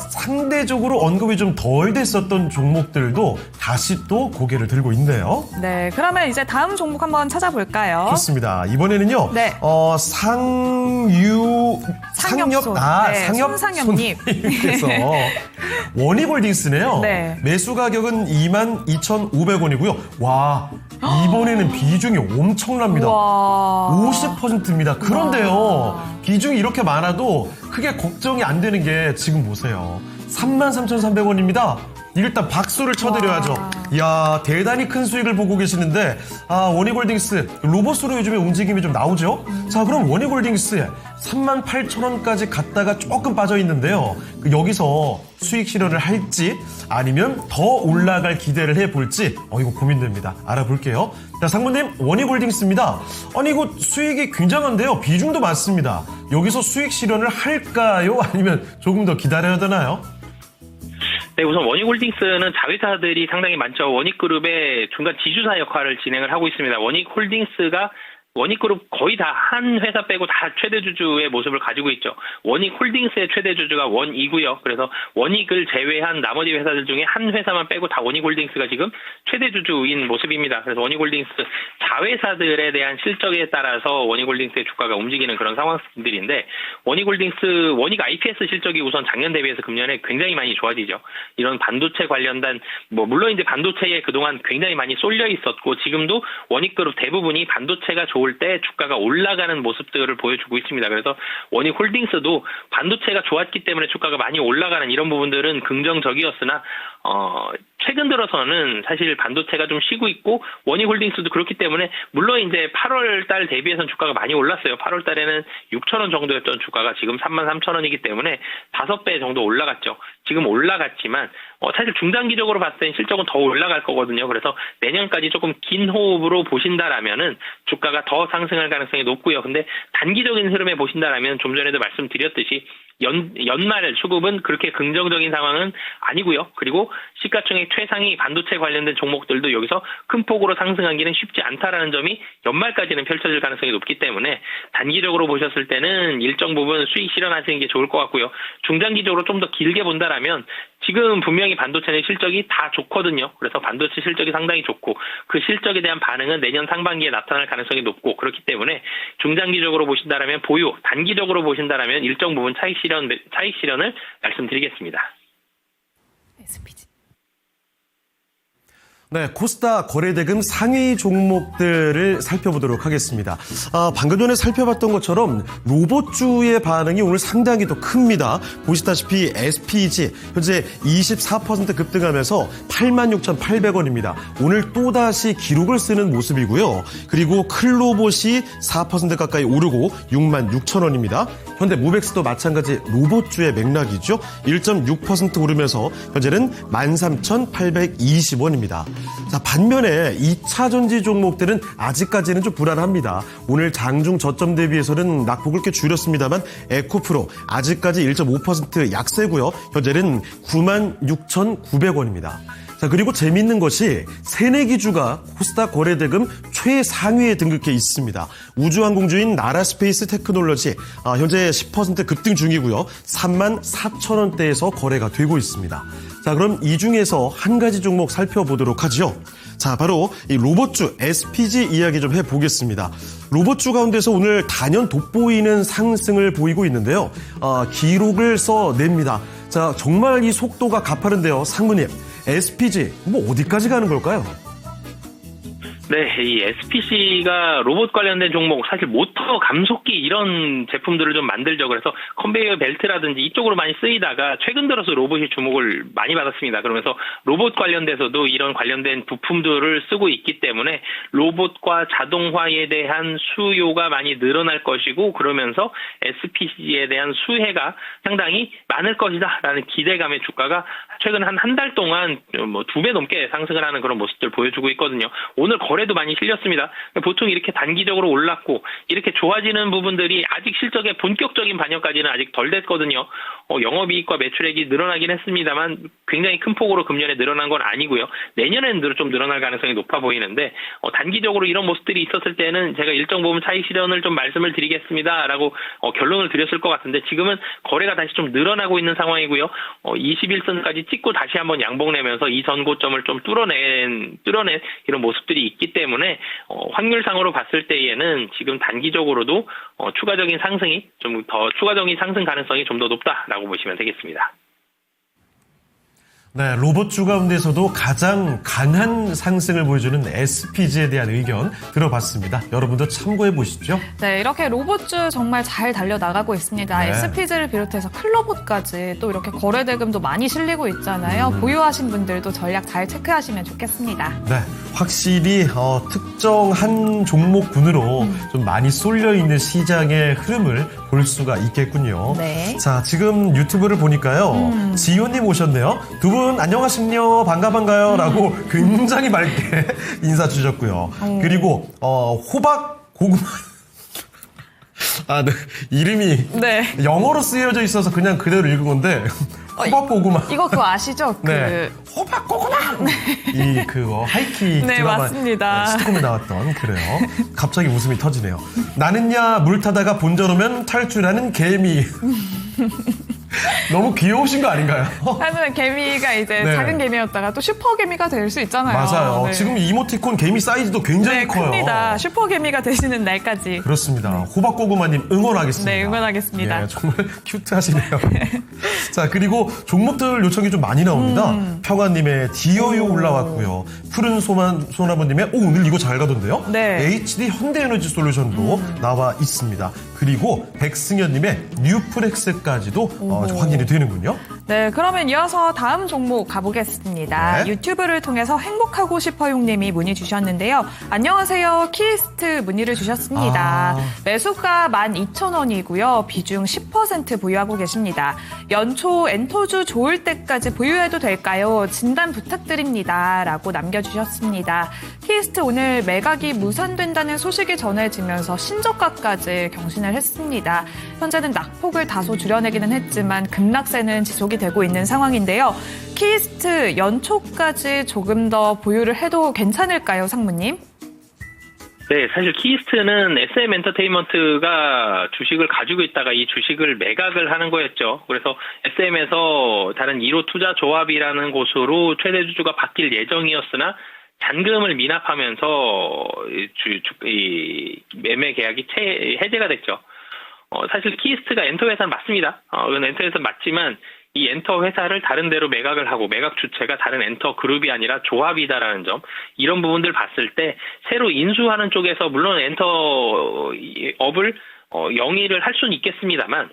상대적으로 언급이 좀 덜 됐었던 종목들도 다시 또 고개를 들고 있네요. 네, 그러면 이제 다음 종목 한번 찾아볼까요? 좋습니다. 이번에는요. 네. 상엽 네, 손상엽님. 손님께서 원익홀딩스네요. 네. 매수 가격은 22,500원이고요. 와, 이번에는 비중이 엄청납니다. 와. 50%입니다. 그런데요, 비중이 이렇게 많아도 크게 걱정이 안 되는 게 지금 보세요. 33,300원입니다. 일단 박수를 쳐드려야죠. 와. 이야, 대단히 큰 수익을 보고 계시는데, 원익홀딩스, 로봇으로 요즘에 움직임이 좀 나오죠? 자, 그럼 원익홀딩스 38,000원까지 갔다가 조금 빠져 있는데요. 여기서 수익 실현을 할지 아니면 더 올라갈 기대를 해볼지, 이거 고민됩니다. 알아볼게요. 자, 상무님, 원익홀딩스입니다. 아니, 이거 수익이 굉장한데요. 비중도 많습니다. 여기서 수익 실현을 할까요? 아니면 조금 더 기다려야 되나요? 네, 우선 원익홀딩스는 자회사들이 상당히 많죠. 원익그룹의 중간 지주사 역할을 진행을 하고 있습니다. 원익홀딩스가 원익그룹 거의 다 한 회사 빼고 다 최대 주주의 모습을 가지고 있죠. 원익홀딩스의 최대 주주가 원이고요. 그래서 원익을 제외한 나머지 회사들 중에 한 회사만 빼고 다 원익홀딩스가 지금 최대 주주인 모습입니다. 그래서 원익홀딩스 자회사들에 대한 실적에 따라서 원익홀딩스의 주가가 움직이는 그런 상황들인데 원익홀딩스 원익 IPS 실적이 우선 작년 대비해서 금년에 굉장히 많이 좋아지죠. 이런 반도체 관련된 물론 이제 반도체에 그동안 굉장히 많이 쏠려 있었고 지금도 원익그룹 대부분이 반도체가 좋을 좋을 때 주가가 올라가는 모습들을 보여주고 있습니다. 그래서 원익홀딩스도 반도체가 좋았기 때문에 주가가 많이 올라가는 이런 부분들은 긍정적이었으나 최근 들어서는 사실 반도체가 좀 쉬고 있고 원익홀딩스도 그렇기 때문에 물론 이제 8월 달 대비해서는 주가가 많이 올랐어요. 8월 달에는 6,000원 정도였던 주가가 지금 33,000원이기 때문에 5배 정도 올라갔죠. 지금 올라갔지만 사실 중장기적으로 봤을 땐 실적은 더 올라갈 거거든요. 그래서 내년까지 조금 긴 호흡으로 보신다라면은 주가가 더 상승할 가능성이 높고요. 근데 단기적인 흐름에 보신다라면 좀 전에도 말씀드렸듯이 연말 수급은 그렇게 긍정적인 상황은 아니고요. 그리고 시가총액 최상위 반도체 관련된 종목들도 여기서 큰 폭으로 상승하기는 쉽지 않다라는 점이 연말까지는 펼쳐질 가능성이 높기 때문에 단기적으로 보셨을 때는 일정 부분 수익 실현하시는 게 좋을 것 같고요. 중장기적으로 좀 더 길게 본다라면 지금 분명히 반도체는 실적이 다 좋거든요. 그래서 반도체 실적이 상당히 좋고 그 실적에 대한 반응은 내년 상반기에 나타날 가능성이 높고 그렇기 때문에 중장기적으로 보신다라면 보유, 단기적으로 보신다라면 일정 부분 차익 실현을 말씀드리겠습니다. SPG. 네, 코스닥 거래대금 상위 종목들을 살펴보도록 하겠습니다. 방금 전에 살펴봤던 것처럼 로봇주의 반응이 오늘 상당히 더 큽니다. 보시다시피 SPG 현재 24% 급등하면서 86,800원입니다. 오늘 또다시 기록을 쓰는 모습이고요. 그리고 클로봇이 4% 가까이 오르고 66,000원입니다. 현대 모백스도 마찬가지 로봇주의 맥락이죠. 1.6% 오르면서 현재는 13,820원입니다. 자, 반면에 2차 전지 종목들은 아직까지는 좀 불안합니다. 오늘 장중 저점 대비해서는 낙폭을 꽤 줄였습니다만 에코프로 아직까지 1.5% 약세고요. 현재는 96,900원입니다. 자, 그리고 재밌는 것이 새내기주가 코스닥 거래대금 최상위에 등극해 있습니다. 우주항공주인 나라스페이스 테크놀로지 현재 10% 급등 중이고요. 34,000원대에서 거래가 되고 있습니다. 자, 그럼 이 중에서 한 가지 종목 살펴보도록 하죠. 자, 바로 이 로봇주 SPG 이야기 좀 해보겠습니다. 로봇주 가운데서 오늘 단연 돋보이는 상승을 보이고 있는데요. 기록을 써냅니다. 자, 정말 이 속도가 가파른데요. 상무님, SPG 뭐 어디까지 가는 걸까요? 네, 이 SPC가 로봇 관련된 종목, 사실 모터, 감속기 이런 제품들을 좀 만들죠. 그래서 컨베이어 벨트라든지 이쪽으로 많이 쓰이다가 최근 들어서 로봇이 주목을 많이 받았습니다. 그러면서 로봇 관련돼서도 이런 관련된 부품들을 쓰고 있기 때문에 로봇과 자동화에 대한 수요가 많이 늘어날 것이고 그러면서 SPC에 대한 수혜가 상당히 많을 것이다라는 기대감의 주가가 최근 한 달 동안 뭐 2배 넘게 상승을 하는 그런 모습들 보여주고 있거든요. 오늘 거래도 많이 실렸습니다. 보통 이렇게 단기적으로 올랐고 이렇게 좋아지는 부분들이 아직 실적의 본격적인 반영까지는 아직 덜 됐거든요. 영업이익과 매출액이 늘어나긴 했습니다만 굉장히 큰 폭으로 금년에 늘어난 건 아니고요. 내년에는 좀 늘어날 가능성이 높아 보이는데 단기적으로 이런 모습들이 있었을 때는 제가 일정 부분 차익 실현을 좀 말씀을 드리겠습니다라고 결론을 드렸을 것 같은데 지금은 거래가 다시 좀 늘어나고 있는 상황이고요. 21선까지 찍고 다시 한번 양봉 내면서 이 전고점을 좀 뚫어낸 이런 모습들이 있기 때문에 확률상으로 봤을 때에는 지금 단기적으로도 추가적인 상승이 좀 더 추가적인 상승 가능성이 좀 더 높다라고 보시면 되겠습니다. 네, 로봇주 가운데서도 가장 강한 상승을 보여주는 SPG에 대한 의견 들어봤습니다. 여러분도 참고해 보십시오. 네, 이렇게 로봇주 정말 잘 달려나가고 있습니다. 네. SPG를 비롯해서 클로봇까지 또 이렇게 거래대금도 많이 실리고 있잖아요. 보유하신 분들도 전략 잘 체크하시면 좋겠습니다. 네, 확실히 특정한 종목군으로 좀 많이 쏠려있는 시장의 흐름을 볼 수가 있겠군요. 네. 자, 지금 유튜브를 보니까요. 지효님 오셨네요. 두 분 안녕하십니까 반가요 라고 굉장히 맑게 인사 주셨고요. 그리고 호박 고구마 네, 이름이 네. 영어로 쓰여져 있어서 그냥 그대로 읽은 건데 호박 고구마. 이거 그거 아시죠? 네. 호박 고구마. 이 그거 하이킥 네, 드라마 맞습니다. 시트콤에 나왔던 그래요. 갑자기 웃음이 터지네요. 나는야 물 타다가 본전 오면 탈출하는 개미. 너무 귀여우신 거 아닌가요? 하는 개미가 이제 네. 작은 개미였다가 또 슈퍼 개미가 될 수 있잖아요. 맞아요. 네. 지금 이모티콘 개미 사이즈도 굉장히 네, 커요. 큽니다. 슈퍼 개미가 되시는 날까지. 그렇습니다. 호박고구마님 응원하겠습니다. 네, 응원하겠습니다. 예, 정말 큐트하시네요. 자, 그리고 종목들 요청이 좀 많이 나옵니다. 평화님의 디어유 올라왔고요. 푸른 소나무님의 오늘 이거 잘 가던데요. 네. HD 현대에너지 솔루션도 나와 있습니다. 그리고 백승현님의 뉴프렉스까지도 확인이 되는군요. 네, 그러면 이어서 다음 종목 가보겠습니다. 네. 유튜브를 통해서 행복하고 싶어용님이 문의 주셨는데요. 안녕하세요. 키스트 문의를 주셨습니다. 매수가 12,000원이고요. 비중 10% 보유하고 계십니다. 연초 엔터주 좋을 때까지 보유해도 될까요? 진단 부탁드립니다. 라고 남겨주셨습니다. 키스트 오늘 매각이 무산된다는 소식이 전해지면서 신저가까지 경신을 했습니다. 현재는 낙폭을 다소 줄여내기는 했지만 급락세는 지속이 되고 있는 상황인데요. 키스트 연초까지 조금 더 보유를 해도 괜찮을까요, 상무님? 네, 사실 키스트는 SM 엔터테인먼트가 주식을 가지고 있다가 이 주식을 매각을 하는 거였죠. 그래서 SM에서 다른 1호 투자 조합이라는 곳으로 최대 주주가 바뀔 예정이었으나 잔금을 미납하면서 이 매매 계약이 해제가 됐죠. 사실 키스트가 엔터 회사는 맞습니다. 엔터 회사 맞지만 이 엔터 회사를 다른 데로 매각을 하고 매각 주체가 다른 엔터 그룹이 아니라 조합이다라는 점, 이런 부분들 봤을 때 새로 인수하는 쪽에서 물론 엔터업을 영위를 할 수는 있겠습니다만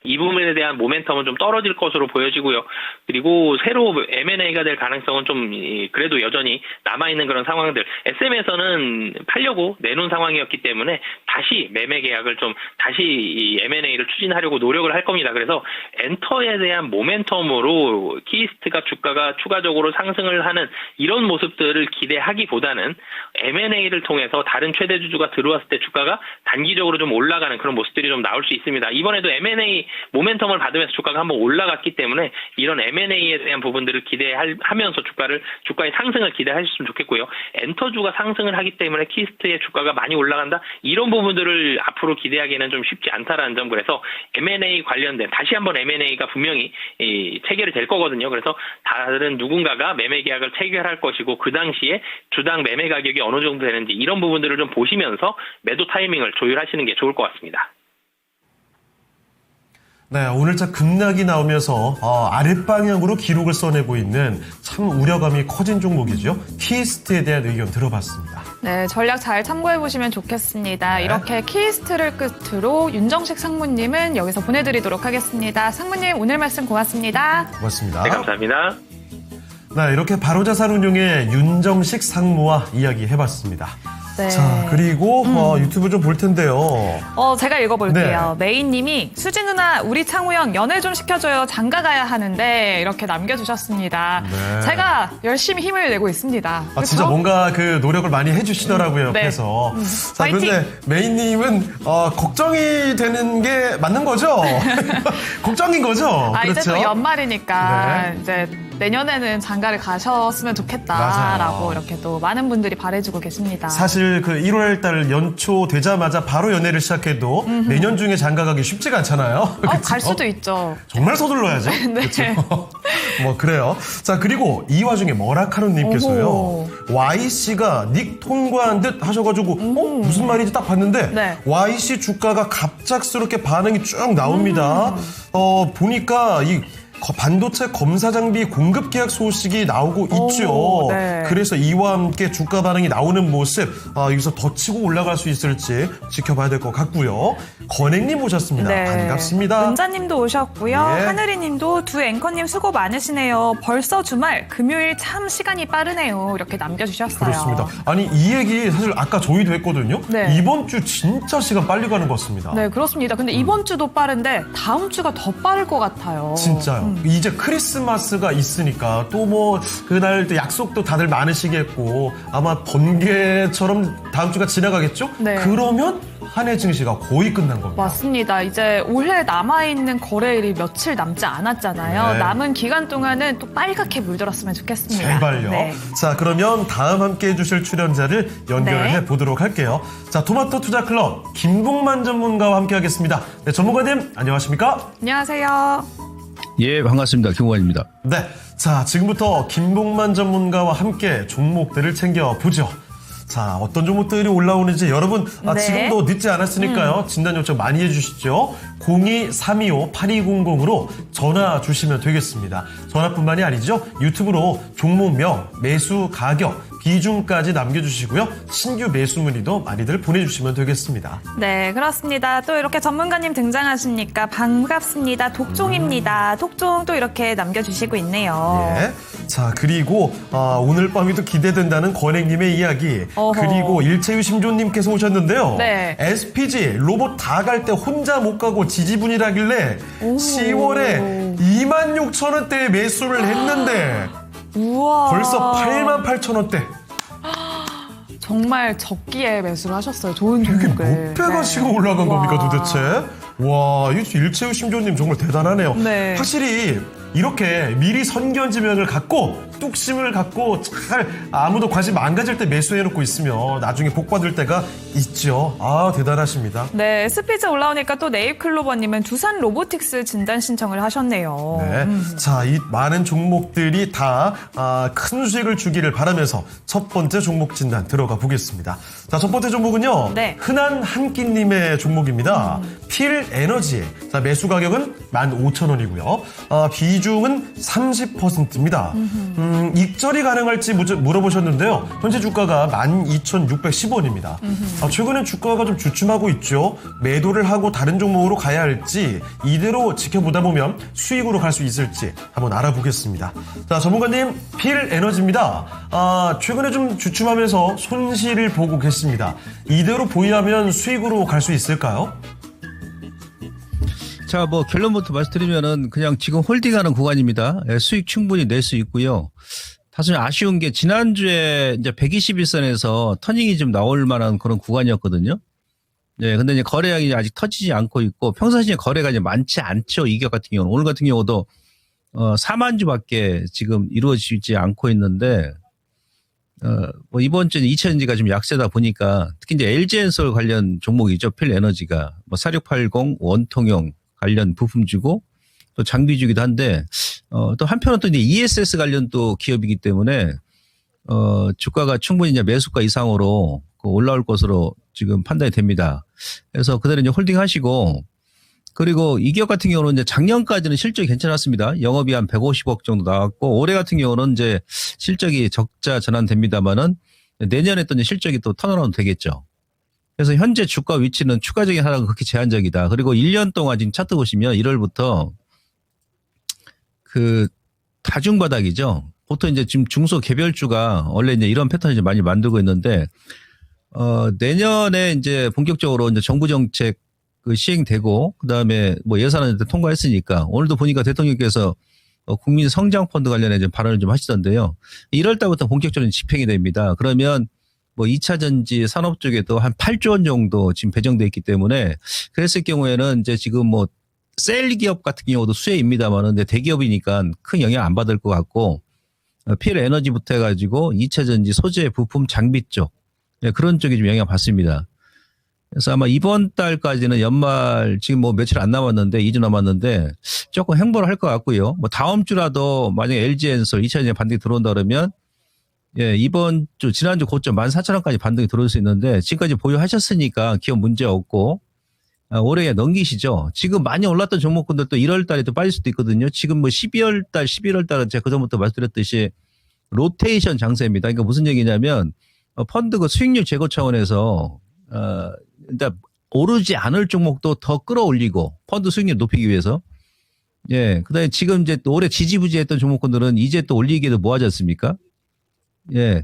이 부분에 대한 모멘텀은 좀 떨어질 것으로 보여지고요. 그리고 새로 M&A가 될 가능성은 좀 그래도 여전히 남아있는 그런 상황들. SM에서는 팔려고 내놓은 상황이었기 때문에 다시 매매 계약을 좀 다시 이 M&A를 추진하려고 노력을 할 겁니다. 그래서 엔터에 대한 모멘텀으로 키스트가 주가가 추가적으로 상승을 하는 이런 모습들을 기대하기보다는 M&A를 통해서 다른 최대 주주가 들어왔을 때 주가가 단기적으로 좀 올라가는 그런 모습들이 좀 나올 수 있습니다. 이번에도 M&A 모멘텀을 받으면서 주가가 한번 올라갔기 때문에 이런 M&A에 대한 부분들을 기대하면서 주가의 상승을 기대하셨으면 좋겠고요. 엔터주가 상승을 하기 때문에 키스트의 주가가 많이 올라간다? 이런 부분들을 앞으로 기대하기는 좀 쉽지 않다라는 점. 그래서 M&A 관련된 다시 한번 M&A가 분명히 체결이 될 거거든요. 그래서 다른 누군가가 매매 계약을 체결할 것이고 그 당시에 주당 매매 가격이 어느 정도 되는지 이런 부분들을 좀 보시면서 매도 타이밍을 조율하시는 게 좋을 것 같습니다. 네, 오늘자 급락이 나오면서 아랫방향으로 기록을 써내고 있는 참 우려감이 커진 종목이죠. 키스트에 대한 의견 들어봤습니다. 네, 전략 잘 참고해보시면 좋겠습니다. 네. 이렇게 키스트를 끝으로 윤정식 상무님은 여기서 보내드리도록 하겠습니다. 상무님, 오늘 말씀 고맙습니다. 고맙습니다. 네, 감사합니다. 네, 이렇게 바로자산운용의 윤정식 상무와 이야기해봤습니다. 네. 자, 그리고 유튜브 좀 볼 텐데요. 제가 읽어볼게요. 메인님이 수지 누나 우리 창우형 연애 좀 시켜줘요. 장가 가야 하는데 이렇게 남겨주셨습니다. 네. 제가 열심히 힘을 내고 있습니다. 아, 진짜 뭔가 그 노력을 많이 해주시더라고요, 네. 옆에서. 자, 파이팅! 그런데 메인님은 걱정이 되는 게 맞는 거죠? 걱정인 거죠? 이제 그렇죠? 또 연말이니까 네. 이제 내년에는 장가를 가셨으면 좋겠다라고 맞아요. 이렇게 또 많은 분들이 바래주고 계십니다. 사실 그 1월 달 연초 되자마자 바로 연애를 시작해도 내년 중에 장가 가기 쉽지가 않잖아요. 갈 그쵸? 수도 있죠. 정말 서둘러야죠. 네. 그렇죠? 뭐 그래요. 자, 그리고 이 와중에 머라카노님께서요. 오호. YC가 닉 통과한 듯 하셔가지고 무슨 말인지 딱 봤는데 네. YC 주가가 갑작스럽게 반응이 쭉 나옵니다. 보니까 이 반도체 검사 장비 공급 계약 소식이 나오고 있죠. 네. 그래서 이와 함께 주가 반응이 나오는 모습 여기서 더 치고 올라갈 수 있을지 지켜봐야 될 것 같고요. 건행님 오셨습니다. 네. 반갑습니다. 은자님도 오셨고요. 예. 하늘이님도 두 앵커님 수고 많으시네요. 벌써 주말, 금요일 참 시간이 빠르네요. 이렇게 남겨주셨어요. 그렇습니다. 아니 이 얘기 사실 아까 저희도 했거든요. 네. 이번 주 진짜 시간 빨리 가는 것 같습니다. 네, 그렇습니다. 근데 이번 주도 빠른데 다음 주가 더 빠를 것 같아요. 진짜요. 이제 크리스마스가 있으니까 또 뭐 그날 또 약속도 다들 많으시겠고 아마 번개처럼 다음 주가 지나가겠죠? 네. 그러면 한 해 증시가 거의 끝난 겁니다. 맞습니다. 이제 올해 남아있는 거래일이 며칠 남지 않았잖아요. 네. 남은 기간 동안은 또 빨갛게 물들었으면 좋겠습니다. 제발요. 네. 자, 그러면 다음 함께 해주실 출연자를 연결을 네. 해보도록 할게요. 자, 토마토 투자 클럽 김봉만 전문가와 함께 하겠습니다. 네, 전문가님, 안녕하십니까? 안녕하세요. 예, 반갑습니다. 김호관입니다. 네. 자, 지금부터 김봉만 전문가와 함께 종목들을 챙겨보죠. 자, 어떤 종목들이 올라오는지 여러분 네. 지금도 늦지 않았으니까요. 진단 요청 많이 해주시죠. 02-325-8200으로 전화 주시면 되겠습니다. 전화뿐만이 아니죠. 유튜브로 종목명, 매수 가격, 비중까지 남겨주시고요. 신규 매수 문의도 많이들 보내주시면 되겠습니다. 네, 그렇습니다. 또 이렇게 전문가님 등장하시니까 반갑습니다. 독종입니다. 독종 또 이렇게 남겨주시고 있네요. 예. 자, 그리고 오늘 밤이 또 기대된다는 권행님의 이야기. 어허. 그리고 일체유 심조님께서 오셨는데요. 네. SPG 로봇 다 갈 때 혼자 못 가고 지지분이라길래 10월에 26,000원대에 매수를 했는데 우와. 벌써 88,000원대. 정말 적기에 매수를 하셨어요. 좋은 이게 종목을. 몇 배가 네. 지금 올라간 와. 겁니까 도대체? 와, 이 일체유 심조님 정말 대단하네요. 네. 확실히 이렇게 미리 선견지명을 갖고 뚝심을 갖고 잘 아무도 관심 안 가질 때 매수해놓고 있으면 나중에 복 받을 때가 있죠. 아, 대단하십니다. 네, 스피드 올라오니까 또 네잎클로버님은 두산 로보틱스 진단 신청을 하셨네요. 네. 자, 이 많은 종목들이 다 큰 수익을 주기를 바라면서 첫 번째 종목 진단 들어가 보겠습니다. 자, 첫 번째 종목은요. 네. 흔한 한끼님의 종목입니다. 필 에너지. 자, 매수 가격은 15,000원이고요. 비중은 30%입니다. 익절이 가능할지 물어보셨는데요. 현재 주가가 12,610원입니다. 최근엔 주가가 좀 주춤하고 있죠. 매도를 하고 다른 종목으로 가야 할지 이대로 지켜보다 보면 수익으로 갈 수 있을지 한번 알아보겠습니다. 자, 전문가님, 필 에너지입니다. 최근에 좀 주춤하면서 손실을 보고 계십니다. 이대로 보유하면 수익으로 갈 수 있을까요? 자, 뭐 결론부터 말씀드리면은 그냥 지금 홀딩하는 구간입니다. 예, 수익 충분히 낼 수 있고요. 다소 아쉬운 게 지난주에 이제 121선에서 터닝이 좀 나올 만한 그런 구간이었거든요. 예, 근데 이제 거래량이 아직 터지지 않고 있고 평상시에 거래가 이제 많지 않죠. 이격 같은 경우는. 오늘 같은 경우도 4만 주밖에 지금 이루어지지 않고 있는데 뭐 이번 주는 2차전지가 좀 약세다 보니까 특히 이제 LG엔솔 관련 종목이죠. 필 에너지가 뭐 4680 원통형 관련 부품주고 또 장비주기도 한데 또 한편은 또 이제 ESS 관련 또 기업이기 때문에 주가가 충분히 이제 매수가 이상으로 올라올 것으로 지금 판단이 됩니다. 그래서 그대로 이제 홀딩하시고 그리고 이 기업 같은 경우는 이제 작년까지는 실적이 괜찮았습니다. 영업이 한 150억 정도 나왔고 올해 같은 경우는 이제 실적이 적자 전환됩니다만은 내년에 또 이제 실적이 또 턴어라운드 되겠죠. 그래서 현재 주가 위치는 추가적인 하락은 극히 제한적이다. 그리고 1년 동안 지금 차트 보시면 1월부터 그 다중바닥이죠. 보통 이제 지금 중소 개별주가 원래 이제 이런 패턴을 이제 많이 만들고 있는데 내년에 이제 본격적으로 이제 정부 정책 그 시행되고 그다음에 뭐 예산을 통과했으니까 오늘도 보니까 대통령께서 국민 성장 펀드 관련해 좀 발언을 좀 하시던데요. 1월 달부터 본격적으로 집행이 됩니다. 그러면 뭐 2차 전지 산업 쪽에도 한 8조 원 정도 지금 배정돼 있기 때문에 그랬을 경우에는 이제 지금 뭐 셀 기업 같은 경우도 수혜입니다만은 대기업이니까 큰 영향 안 받을 것 같고 필 에너지부터 해가지고 2차 전지 소재 부품 장비 쪽 그런 쪽이 좀 영향 받습니다. 그래서 아마 이번 달까지는 연말 지금 뭐 며칠 안 남았는데 2주 남았는데 조금 행보를 할 것 같고요. 뭐 다음 주라도 만약에 LG엔솔 2차 전지 반등이 들어온다 그러면 예, 이번 주 지난주 고점 14,000원까지 반등이 들어올 수 있는데 지금까지 보유하셨으니까 기업 문제 없고 올해 넘기시죠. 지금 많이 올랐던 종목군들 또 1월 달에 또 빠질 수도 있거든요. 지금 뭐 12월 달, 11월 달은 제가 그전부터 말씀드렸듯이 로테이션 장세입니다. 그러니까 무슨 얘기냐면 펀드 그 수익률 제고 차원에서 일단 오르지 않을 종목도 더 끌어올리고 펀드 수익률 높이기 위해서 예, 그다음에 지금 이제 또 올해 지지부지했던 종목군들은 이제 또 올리기에도 뭐하지 않습니까? 예.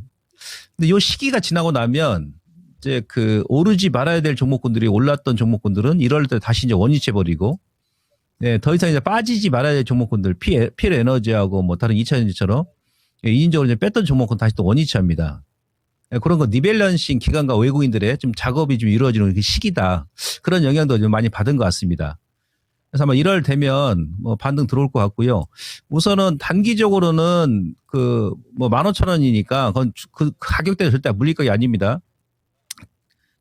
근데 요 시기가 지나고 나면 이제 그 오르지 말아야 될 종목군들이 올랐던 종목군들은 1월 때 다시 이제 원위치 버리고 네, 더 이상 이제 빠지지 말아야 될 종목군들, 필 에너지하고 뭐 다른 2차전지처럼 인적으로 이제 뺐던 종목군 다시 또 원위치합니다. 네, 그런 거 리밸런싱 기관과 외국인들의 좀 작업이 좀 이루어지는 그 시기다. 그런 영향도 좀 많이 받은 것 같습니다. 그래서 아마 1월 되면 뭐 반등 들어올 것 같고요. 우선은 단기적으로는 그 뭐 15,000원이니까 그건 그 가격대가 절대 물릴거이 아닙니다.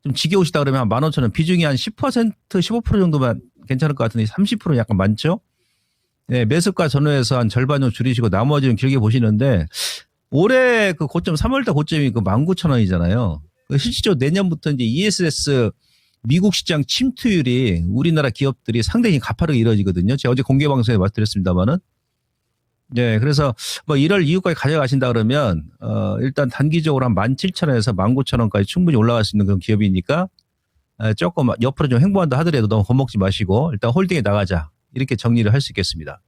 좀 지겨우시다 그러면 한 15,000원 비중이 한 10%, 15% 정도만 괜찮을 것 같은데 30% 약간 많죠? 네, 매수가 전후에서 한 절반 정도 줄이시고 나머지는 길게 보시는데 올해 그 고점 3월달 고점이 그 19,000원이잖아요. 실질적으로 내년부터 이제 ESS 미국 시장 침투율이 우리나라 기업들이 상당히 가파르게 이루어지거든요. 제가 어제 공개 방송에 말씀드렸습니다만은. 네, 그래서 뭐 1월 이후까지 가져가신다 그러면 일단 단기적으로 한 17,000원에서 19,000원까지 충분히 올라갈 수 있는 그런 기업이니까 조금 옆으로 좀 횡보한다 하더라도 너무 겁먹지 마시고 일단 홀딩에 나가자. 이렇게 정리를 할 수 있겠습니다.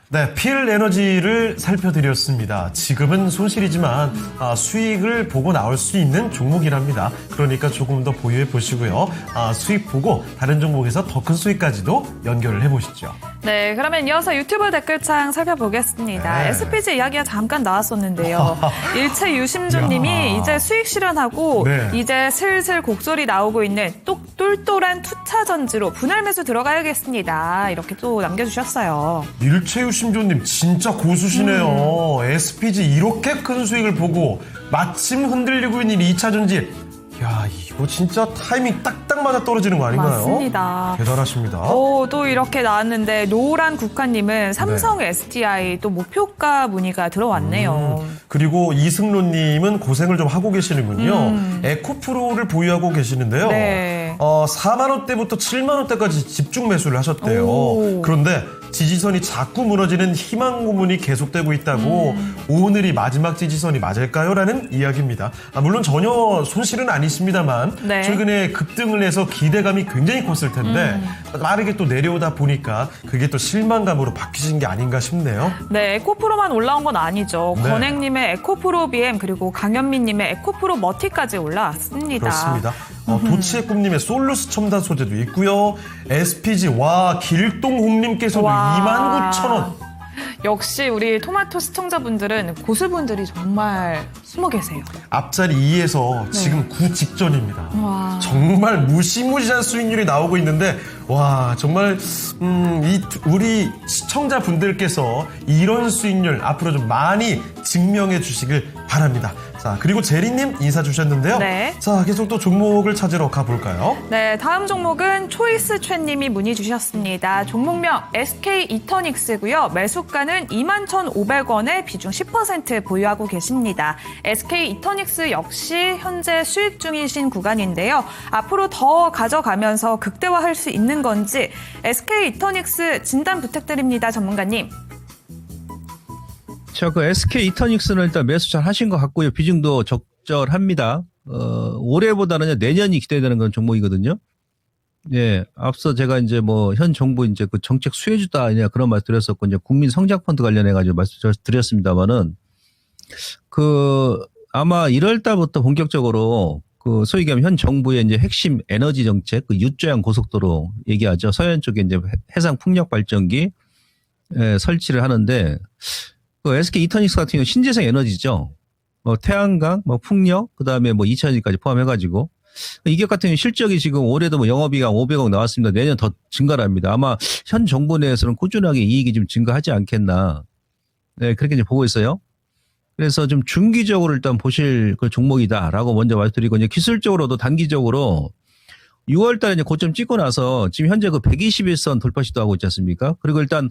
네, 필 에너지를 살펴드렸습니다. 지금은 손실이지만 수익을 보고 나올 수 있는 종목이랍니다. 그러니까 조금 더 보유해 보시고요. 수익 보고 다른 종목에서 더 큰 수익까지도 연결을 해보시죠. 네, 그러면 이어서 유튜브 댓글창 살펴보겠습니다. 네. SPG 이야기가 잠깐 나왔었는데요. 일체 유심조님이 이제 수익 실현하고 네. 이제 슬슬 곡소리 나오고 있는 똘똘한 투차전지로 분할 매수 들어가야겠습니다. 이렇게 또 남겨주셨어요. 일체유심조님 진짜 고수시네요. SPG 이렇게 큰 수익을 보고 마침 흔들리고 있는 2차전지. 야, 이거 진짜 타이밍 딱딱 맞아 떨어지는 거 아닌가요? 맞습니다. 대단하십니다. 또 이렇게 나왔는데 노란 국화님은 삼성 SDI 또 목표가 문의가 들어왔네요. 그리고 이승로님은 고생을 좀 하고 계시는군요. 에코프로를 보유하고 계시는데요. 네. 4만 원대부터 7만 원대까지 집중 매수를 하셨대요. 오. 그런데 지지선이 자꾸 무너지는 희망 고문이 계속되고 있다고 오늘이 마지막 지지선이 맞을까요? 라는 이야기입니다. 물론 전혀 손실은 아니십니다만 네. 최근에 급등을 해서 기대감이 굉장히 컸을 텐데 빠르게 또 내려오다 보니까 그게 또 실망감으로 바뀌신 게 아닌가 싶네요. 네, 에코프로만 올라온 건 아니죠. 네. 권행님의 에코프로 BM 그리고 강현민님의 에코프로 머티까지 올라왔습니다. 그렇습니다. 도치의 꿈님의 솔루스 첨단 소재도 있고요. SPG 와 길동홍님께서도 와. 29,000원. 역시 우리 토마토 시청자분들은 고수분들이 정말 숨어 계세요. 앞자리 2에서 지금 9 직전입니다. 와. 정말 무시무시한 수익률이 나오고 있는데 와 정말 우리 시청자분들께서 이런 수익률 앞으로 좀 많이 증명해 주시길 바랍니다. 자 그리고 제리님 인사 주셨는데요. 네. 자 계속 또 종목을 찾으러 가볼까요? 네, 다음 종목은 초이스 최님이 문의 주셨습니다. 종목명 SK 이터닉스고요. 매수가는 21,500원에 비중 10% 보유하고 계십니다. SK 이터닉스 역시 현재 수익 중이신 구간인데요. 앞으로 더 가져가면서 극대화할 수 있는 건지 SK 이터닉스 진단 부탁드립니다. 전문가님. 자, 그 SK 이터닉스는 일단 매수 잘 하신 것 같고요. 비중도 적절합니다. 올해보다는 내년이 기대되는 그런 종목이거든요. 예, 앞서 제가 이제 뭐 현 정부 이제 그 정책 수혜주다 아니냐 그런 말씀 드렸었고 이제 국민 성장 펀드 관련해가지고 말씀 드렸습니다만은 아마 1월 달부터 본격적으로 그 소위 얘기하면 현 정부의 이제 핵심 에너지 정책 그 유조양 고속도로 얘기하죠. 서해안 쪽에 이제 해상 풍력 발전기 설치를 하는데 그 SK 이터닉스 같은 경우 신재생 에너지죠. 뭐 태양광, 뭐 풍력, 그다음에 뭐 2차전지까지 포함해가지고 이 기업 같은 경우 실적이 지금 올해도 뭐 영업이익 500억 나왔습니다. 내년 더 증가합니다. 아마 현 정부 내에서는 꾸준하게 이익이 좀 증가하지 않겠나. 네, 그렇게 이제 보고 있어요. 그래서 좀 중기적으로 일단 보실 그 종목이다라고 먼저 말씀드리고 이제 기술적으로도 단기적으로 6월 달에 이제 고점 찍고 나서 지금 현재 그 121선 돌파 시도하고 있지 않습니까? 그리고 일단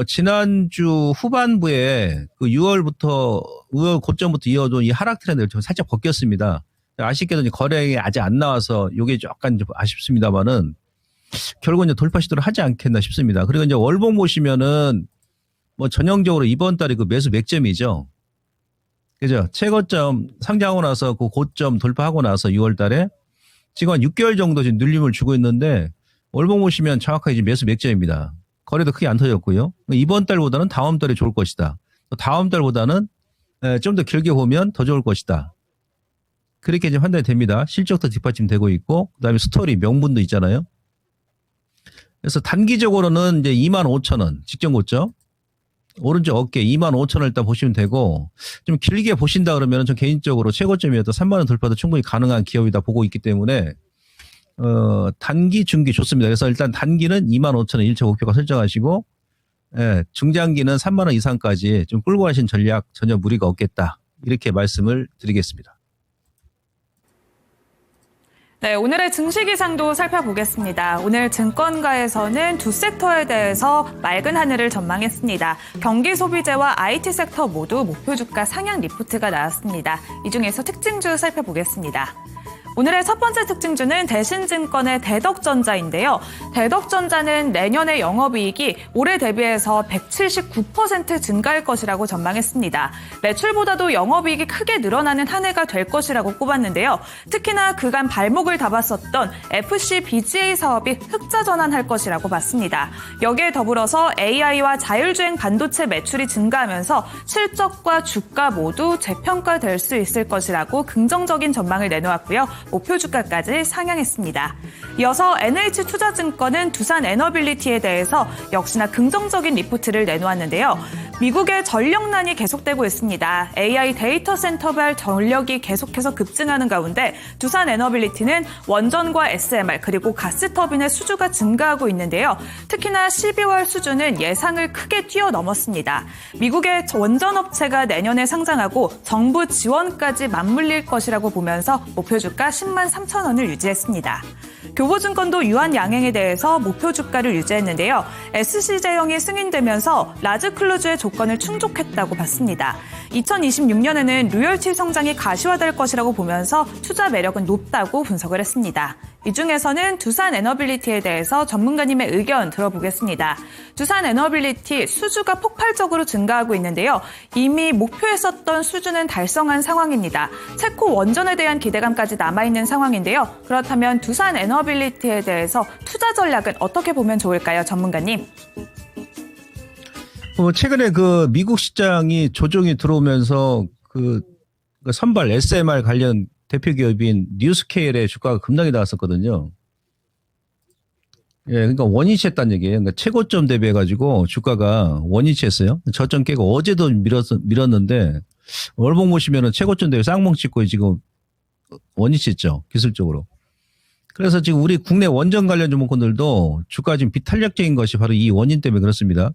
지난주 후반부에 그 6월 고점부터 이어둔 이 하락 트렌드를 좀 살짝 벗겼습니다. 아쉽게도 이제 거래액이 아직 안 나와서 이게 약간 좀 아쉽습니다만은 결국 이제 돌파 시도를 하지 않겠나 싶습니다. 그리고 이제 월봉 보시면은 뭐 전형적으로 이번 달에 그 매수 맥점이죠. 그죠? 최고점 상장하고 나서 그 고점 돌파하고 나서 6월 달에 지금 한 6개월 정도 지금 눌림을 주고 있는데 월봉 보시면 정확하게 지금 매수 맥점입니다. 거래도 크게 안 터졌고요. 이번 달보다는 다음 달이 좋을 것이다. 또 다음 달보다는 좀 더 길게 보면 더 좋을 것이다. 그렇게 이제 판단이 됩니다. 실적도 뒷받침되고 있고 그다음에 스토리 명분도 있잖아요. 그래서 단기적으로는 이제 25,000원 직전 고점. 오른쪽 어깨 25,000원 일단 보시면 되고, 좀 길게 보신다 그러면 저 개인적으로 최고점이었던 3만원 돌파도 충분히 가능한 기업이다 보고 있기 때문에, 단기, 중기 좋습니다. 그래서 일단 단기는 25,000원 1차 목표가 설정하시고, 예, 중장기는 3만원 이상까지 좀 끌고 가신 전략 전혀 무리가 없겠다. 이렇게 말씀을 드리겠습니다. 네, 오늘의 증시 기상도 살펴보겠습니다. 오늘 증권가에서는 두 섹터에 대해서 맑은 하늘을 전망했습니다. 경기 소비재와 IT 섹터 모두 목표 주가 상향 리포트가 나왔습니다. 이 중에서 특징주 살펴보겠습니다. 오늘의 첫 번째 특징주는 대신증권의 대덕전자인데요. 대덕전자는 내년의 영업이익이 올해 대비해서 179% 증가할 것이라고 전망했습니다. 매출보다도 영업이익이 크게 늘어나는 한 해가 될 것이라고 꼽았는데요. 특히나 그간 발목을 잡았었던 FC BGA 사업이 흑자 전환할 것이라고 봤습니다. 여기에 더불어서 AI와 자율주행 반도체 매출이 증가하면서 실적과 주가 모두 재평가될 수 있을 것이라고 긍정적인 전망을 내놓았고요. 목표 주가까지 상향했습니다. 이어서 NH투자증권은 두산 에너빌리티에 대해서 역시나 긍정적인 리포트를 내놓았는데요. 미국의 전력난이 계속되고 있습니다. AI 데이터 센터발 전력이 계속해서 급증하는 가운데 두산 에너빌리티는 원전과 SMR 그리고 가스터빈의 수주가 증가하고 있는데요. 특히나 12월 수주는 예상을 크게 뛰어넘었습니다. 미국의 원전업체가 내년에 상장하고 정부 지원까지 맞물릴 것이라고 보면서 목표 주가 10만 3천 원을 유지했습니다. 교보증권도 유한 양행에 대해서 목표 주가를 유지했는데요. SC제형이 승인되면서 라즈클루즈의 조건을 충족했다고 봤습니다. 2026년에는 로열티 성장이 가시화될 것이라고 보면서 투자 매력은 높다고 분석을 했습니다. 이 중에서는 두산 에너빌리티에 대해서 전문가님의 의견 들어보겠습니다. 두산 에너빌리티 수주가 폭발적으로 증가하고 있는데요. 이미 목표했었던 수주는 달성한 상황입니다. 체코 원전에 대한 기대감까지 남아있는 상황인데요. 그렇다면 두산 에너빌리티에 대해서 투자 전략은 어떻게 보면 좋을까요, 전문가님? 최근에 그 미국 시장이 조정이 들어오면서 그 선발 SMR 관련 대표 기업인 뉴스케일의 주가가 급락이 나왔었거든요. 예, 그러니까 원위치했다는 얘기예요. 그러니까 최고점 대비해가지고 주가가 원위치했어요. 저점 깨고 어제도 밀었는데 월봉 보시면은 최고점 대비 쌍봉 찍고 지금 원위치했죠. 기술적으로. 그래서 지금 우리 국내 원전 관련 종목군들도 주가 지금 비탄력적인 것이 바로 이 원인 때문에 그렇습니다.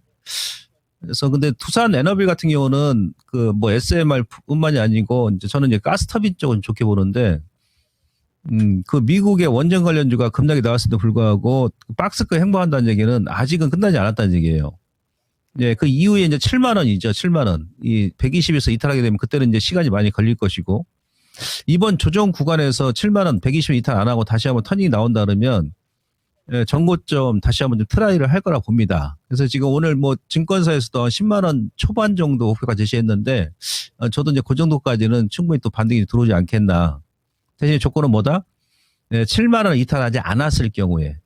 그래서 근데 두산 에너빌 같은 경우는 그 뭐 SMR뿐만이 아니고 이제 저는 이제 가스터빈 쪽은 좋게 보는데 그 미국의 원전 관련주가 급락이 나왔음에도 불구하고 박스권 행보한다는 얘기는 아직은 끝나지 않았다는 얘기예요. 예, 그 이후에 이제 7만 원이죠. 7만 원. 이 120에서 이탈하게 되면 그때는 이제 시간이 많이 걸릴 것이고 이번 조정 구간에서 7만 원 120에 이탈 안 하고 다시 한번 터닝이 나온다 그러면 예, 전고점 다시 한번 좀 트라이를 할 거라 봅니다. 그래서 지금 오늘 뭐 증권사에서도 10만 원 초반 정도 목표가 제시했는데 저도 이제 그 정도까지는 충분히 또 반등이 들어오지 않겠나. 대신 조건은 뭐다? 예, 7만 원 이탈하지 않았을 경우에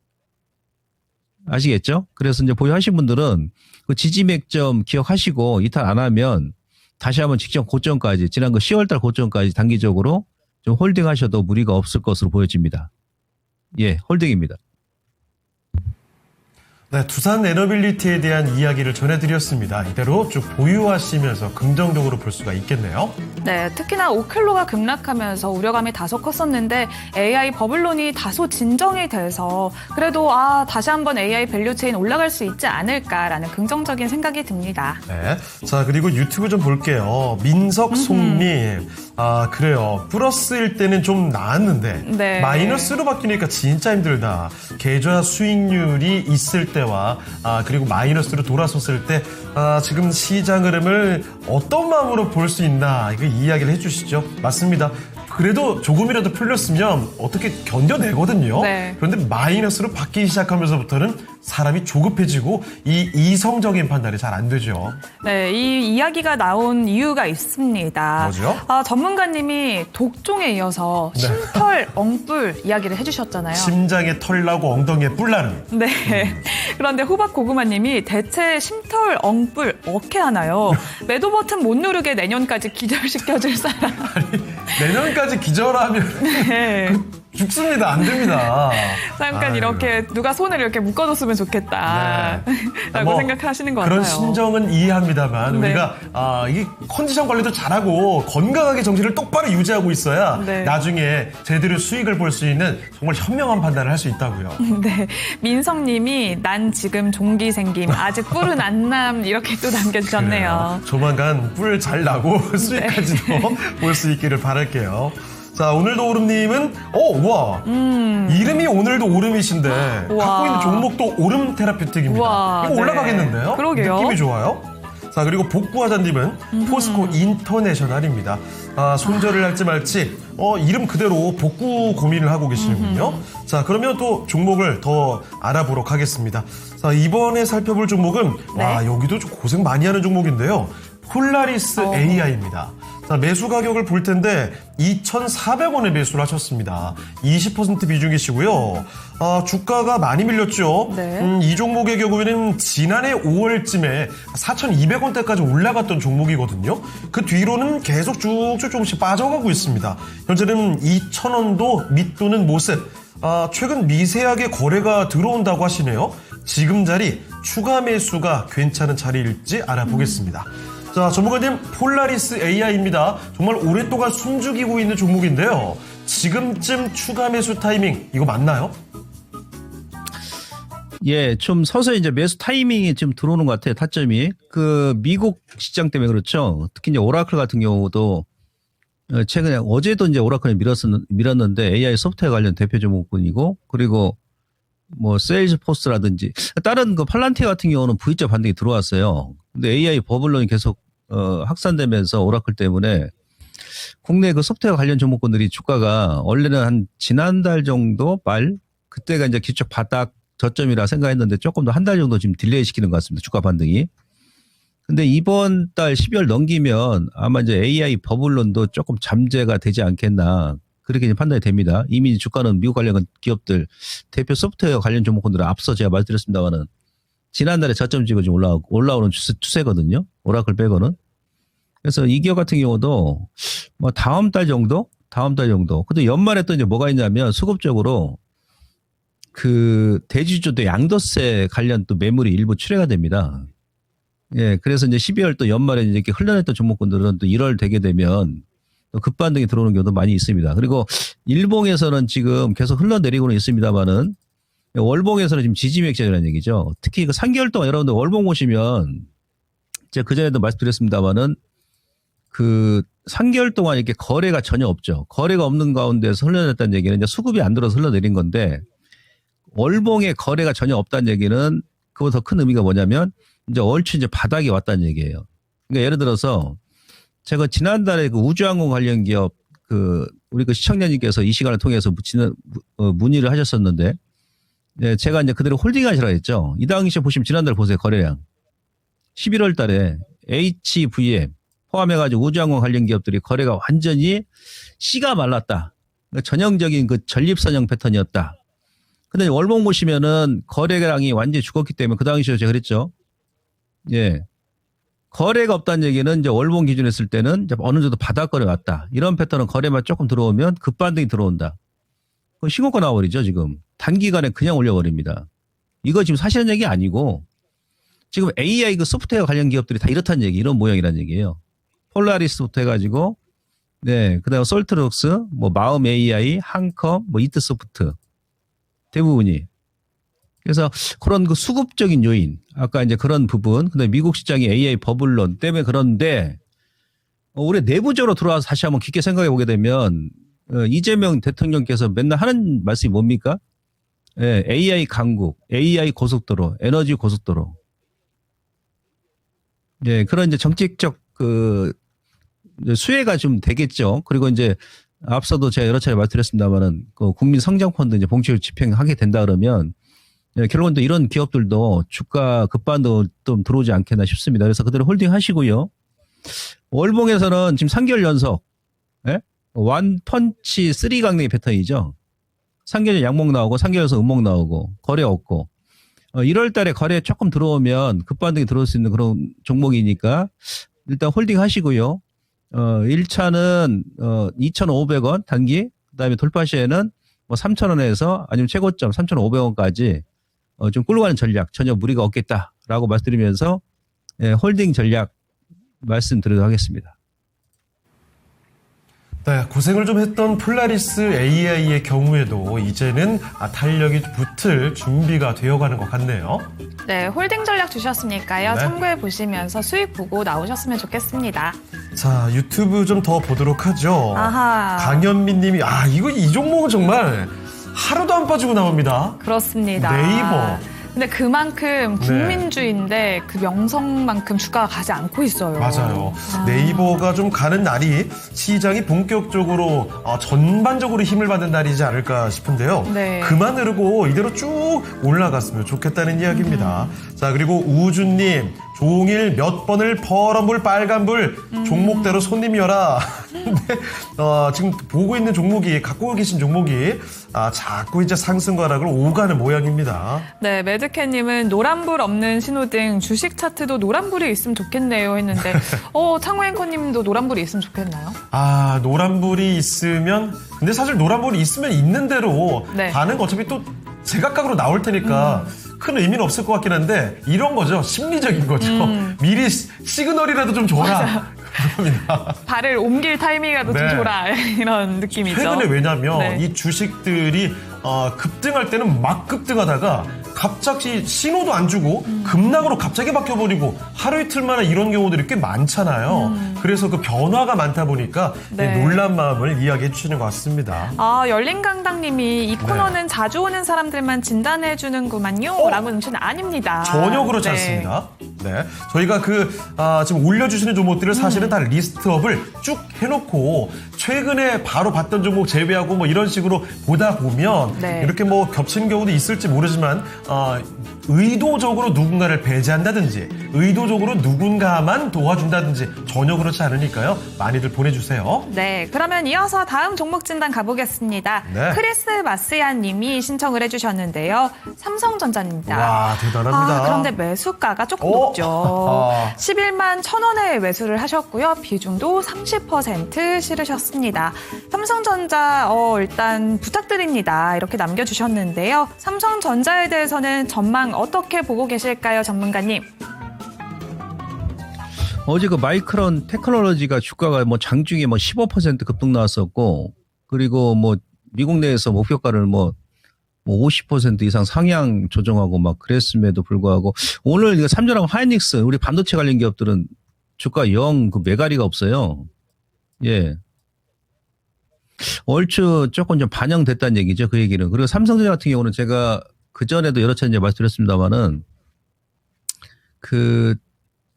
아시겠죠? 그래서 이제 보유하신 분들은 그 지지맥점 기억하시고 이탈 안 하면 다시 한번 직전 고점까지 지난 그 10월달 고점까지 단기적으로 좀 홀딩하셔도 무리가 없을 것으로 보여집니다. 예, 홀딩입니다. 네, 두산 에너빌리티에 대한 이야기를 전해드렸습니다. 이대로 쭉 보유하시면서 긍정적으로 볼 수가 있겠네요. 네, 특히나 오클로가 급락하면서 우려감이 다소 컸었는데 AI 버블론이 다소 진정이 돼서 그래도 다시 한번 AI 밸류체인 올라갈 수 있지 않을까라는 긍정적인 생각이 듭니다. 네, 자 그리고 유튜브 좀 볼게요. 민석 송님, 그래요. 플러스일 때는 좀 나았는데 네. 마이너스로 바뀌니까 진짜 힘들다. 계좌 수익률이 있을 때와 그리고 마이너스로 돌아섰을 때 지금 시장 흐름을 어떤 마음으로 볼 수 있나 이거 이야기를 해주시죠. 맞습니다. 그래도 조금이라도 풀렸으면 어떻게 견뎌내거든요. 네. 그런데 마이너스로 바뀌기 시작하면서부터는 사람이 조급해지고 이 이성적인 판단이 잘 안 되죠. 네, 이 이야기가 나온 이유가 있습니다. 뭐죠? 전문가님이 독종에 이어서 심털, 엉뿔 이야기를 해주셨잖아요. 심장에 털 나고 엉덩이에 뿔 나는. 네. 그런데 호박 고구마님이 대체 심털, 엉뿔 어떻게 하나요? 매도 버튼 못 누르게 내년까지 기절시켜줄 사람. 내년까지 기절하면 네. 죽습니다. 안 됩니다. 잠깐 아유. 이렇게 누가 손을 이렇게 묶어줬으면 좋겠다. 라고 뭐 생각하시는 것 그런 같아요. 심정은 이해합니다만 네. 우리가 이게 컨디션 관리도 잘하고 건강하게 정신을 똑바로 유지하고 있어야 네. 나중에 제대로 수익을 볼 수 있는 정말 현명한 판단을 할 수 있다고요. 네. 민성님이 난 지금 종기 생김 아직 뿔은 안 남 이렇게 또 남겨주셨네요. 조만간 뿔 잘 나고 수익까지도 볼 수 있기를 바랄게요. 자, 오늘도 오름님은 와 이름이 오늘도 오름이신데 우와. 갖고 있는 종목도 오름 테라피틱입니다. 우와, 이거 네. 올라가겠는데요? 그러게요. 느낌이 좋아요. 자, 그리고 복구하자님은 포스코 인터내셔널입니다. 손절을 할지 말지 이름 그대로 복구 고민을 하고 계시는군요. 자, 그러면 또 종목을 더 알아보도록 하겠습니다. 자, 이번에 살펴볼 종목은 와, 여기도 좀 고생 많이 하는 종목인데요. 폴라리스 AI입니다. 자, 매수 가격을 볼 텐데 2,400원에 매수를 하셨습니다. 20% 비중이시고요. 주가가 많이 밀렸죠. 네. 이 종목의 경우에는 지난해 5월쯤에 4,200원대까지 올라갔던 종목이거든요. 그 뒤로는 계속 쭉쭉 조금씩 빠져가고 있습니다. 현재는 2,000원도 밑도는 모습. 최근 미세하게 거래가 들어온다고 하시네요. 지금 자리 추가 매수가 괜찮은 자리일지 알아보겠습니다. 자, 전문가님, 폴라리스 AI입니다. 정말 오랫동안 숨죽이고 있는 종목인데요. 지금쯤 추가 매수 타이밍 이거 맞나요? 예, 좀 서서히 이제 매수 타이밍이 지금 들어오는 것 같아요. 타점이. 그 미국 시장 때문에 그렇죠. 특히 이제 오라클 같은 경우도 최근에 어제도 이제 오라클을 밀었는데 AI 소프트웨어 관련 대표 종목군이고, 그리고 뭐 세일즈포스라든지 다른 그 팔란티아 같은 경우는 V자 반등이 들어왔어요. 근데 AI 버블론이 계속 확산되면서 오라클 때문에 국내 그 소프트웨어 관련 종목군들이 주가가 원래는 한 지난달 정도 말 그때가 이제 기초 바닥 저점이라 생각했는데 조금 더 한 달 정도 지금 딜레이 시키는 것 같습니다. 주가 반등이. 근데 이번 달 12월 넘기면 아마 이제 AI 버블론도 조금 잠재가 되지 않겠나 그렇게 이제 판단이 됩니다. 이미 주가는 미국 관련 기업들 대표 소프트웨어 관련 종목군들은 앞서 제가 말씀드렸습니다만은 지난달에 저점 찍어 지금 올라오는 추세거든요. 오라클 빼고는. 그래서 이 기업 같은 경우도 뭐 다음 달 정도. 근데 연말에 또 이제 뭐가 있냐면 수급적으로 그 대주주도 양도세 관련 또 매물이 일부 출회가 됩니다. 예, 그래서 이제 12월 또 연말에 이제 이렇게 흘러냈던 종목군들은 또 1월 되게 되면 또 급반등이 들어오는 경우도 많이 있습니다. 그리고 일봉에서는 지금 계속 흘러내리고는 있습니다만은 월봉에서는 지금 지지맥락이라는 얘기죠. 특히 그 3개월 동안 여러분들 월봉 보시면 제가 그전에도 말씀드렸습니다만은 그 3개월 동안 이렇게 거래가 전혀 없죠. 거래가 없는 가운데서 흘러냈다는 얘기는 이제 수급이 안 들어서 흘러내린 건데 월봉에 거래가 전혀 없다는 얘기는 그보다 더 큰 의미가 뭐냐면 이제 얼추 이제 바닥이 왔다는 얘기예요. 그러니까 예를 들어서 제가 지난달에 그 우주항공 관련 기업 그 우리 그 시청자님께서 이 시간을 통해서 문의를 하셨었는데 네, 제가 이제 그대로 홀딩 하시라 했죠. 이 당시에 보시면 지난달 보세요. 거래량. 11월 달에 HVM 포함해가지고 우주항공 관련 기업들이 거래가 완전히 씨가 말랐다. 그러니까 전형적인 그 전립선형 패턴이었다. 근데 월봉 보시면은 거래량이 완전히 죽었기 때문에 그 당시에 제가 그랬죠. 예. 거래가 없다는 얘기는 이제 월봉 기준으로 했을 때는 이제 어느 정도 바닥거래 왔다. 이런 패턴은 거래만 조금 들어오면 급반등이 들어온다. 그건 신고가 나와버리죠, 지금. 단기간에 그냥 올려버립니다. 이거 지금 사실은 얘기 아니고 지금 AI 그 소프트웨어 관련 기업들이 다 이렇다는 얘기, 이런 모양이라는 얘기예요. 폴라리스부터 해가지고, 네, 그 다음에 솔트록스, 뭐 마음 AI, 한컴, 뭐 이트소프트. 대부분이. 그래서 그런 그 수급적인 요인, 아까 이제 그런 부분, 근데 미국 시장이 AI 버블론 때문에 그런데 우리 내부적으로 들어와서 다시 한번 깊게 생각해 보게 되면 이재명 대통령께서 맨날 하는 말씀이 뭡니까? 예, AI 강국, AI 고속도로, 에너지 고속도로. 예, 그런 이제 정책적 그 수혜가 좀 되겠죠. 그리고 이제 앞서도 제가 여러 차례 말씀드렸습니다만은 그 국민 성장 펀드 이제 본격적으로 집행하게 된다 그러면 예, 결국은 또 이런 기업들도 주가 급반도 좀 들어오지 않겠나 싶습니다. 그래서 그대로 홀딩 하시고요. 월봉에서는 지금 3개월 연속, 예? 원펀치 3강냉이 패턴이죠. 3개월 양목 나오고 3개월에서 음목 나오고 거래 없고 1월 달에 거래 조금 들어오면 급반등이 들어올 수 있는 그런 종목이니까 일단 홀딩 하시고요. 1차는 2,500원 단기, 그다음에 돌파 시에는 뭐 3,000원에서 아니면 최고점 3,500원까지 좀 끌고 가는 전략 전혀 무리가 없겠다라고 말씀드리면서 홀딩 전략 말씀드리도록 하겠습니다. 네, 고생을 좀 했던 폴라리스 AI의 경우에도 이제는 탄력이 붙을 준비가 되어가는 것 같네요. 네, 홀딩 전략 주셨으니까요. 네. 참고해 보시면서 수익 보고 나오셨으면 좋겠습니다. 자, 유튜브 좀 더 보도록 하죠. 아하. 강현민 님이, 이 종목은 정말 하루도 안 빠지고 나옵니다. 그렇습니다. 네이버. 근데 그만큼 국민주인데 그 명성만큼 주가가 가지 않고 있어요. 맞아요. 네이버가 좀 가는 날이 시장이 본격적으로 전반적으로 힘을 받는 날이지 않을까 싶은데요. 네. 그만 흐르고 이대로 쭉 올라갔으면 좋겠다는 이야기입니다. 자, 그리고 우주님, 종일 몇 번을 퍼런불 빨간불 종목대로 손님이여라. 근데 지금 보고 있는 종목이, 갖고 계신 종목이 자꾸 이제 상승과 하락을 오가는 모양입니다. 네, 매드캣님은 노란불 없는 신호등 주식 차트도 노란불이 있으면 좋겠네요 했는데 창호 앵커님도 노란불이 있으면 좋겠나요? 노란불이 있으면, 근데 사실 노란불이 있으면 있는 대로 네. 반응 어차피 또 제각각으로 나올 테니까 큰 의미는 없을 것 같긴 한데, 이런 거죠. 심리적인 거죠. 미리 시그널이라도 좀 줘라. 그럽니다. 발을 옮길 타이밍이라도 좀 네. 줘라 이런 느낌이죠. 최근에 왜냐면 네. 이 주식들이 급등할 때는 막 급등하다가 갑자기 신호도 안 주고 급락으로 갑자기 바뀌어버리고 하루 이틀 만에 이런 경우들이 꽤 많잖아요. 그래서 그 변화가 많다 보니까 네. 놀란 마음을 이야기해 주시는 것 같습니다. 열린강당님이 이 코너는 자주 오는 사람들만 진단해 주는구만요 라고 하시는 아닙니다. 전혀 그렇지 네. 않습니다. 네, 저희가 지금 올려주시는 종목들을 사실은 다 리스트업을 쭉 해놓고 최근에 바로 봤던 종목 제외하고 뭐 이런 식으로 보다 보면 네. 이렇게 뭐 겹치는 경우도 있을지 모르지만 의도적으로 누군가를 배제한다든지 의도적으로 누군가만 도와준다든지 전혀 그렇지 않으니까요. 많이들 보내주세요. 네, 그러면 이어서 다음 종목 진단 가보겠습니다. 네. 크리스마스야 님이 신청을 해주셨는데요. 삼성전자입니다. 와, 대단합니다. 그런데 매수가가 조금 오! 높죠. 11만 1,000원에 매수를 하셨고요. 비중도 30% 실으셨습니다. 삼성전자 일단 부탁드립니다. 이렇게 남겨주셨는데요. 삼성전자에 대해서는 전망 어떻게 보고 계실까요, 전문가님? 어제 그 마이크론 테크놀로지가 주가가 뭐 장중에 15% 급등 나왔었고, 그리고 뭐 미국 내에서 목표가를 50% 이상 상향 조정하고 막 그랬음에도 불구하고 오늘 이거 삼전하고 하이닉스 우리 반도체 관련 기업들은 주가 영 그 매가리가 없어요. 예. 얼추 조금 좀 반영됐다는 얘기죠. 그 얘기는. 그리고 삼성전자 같은 경우는 제가 그전에도 여러 차례 이제 말씀드렸습니다만은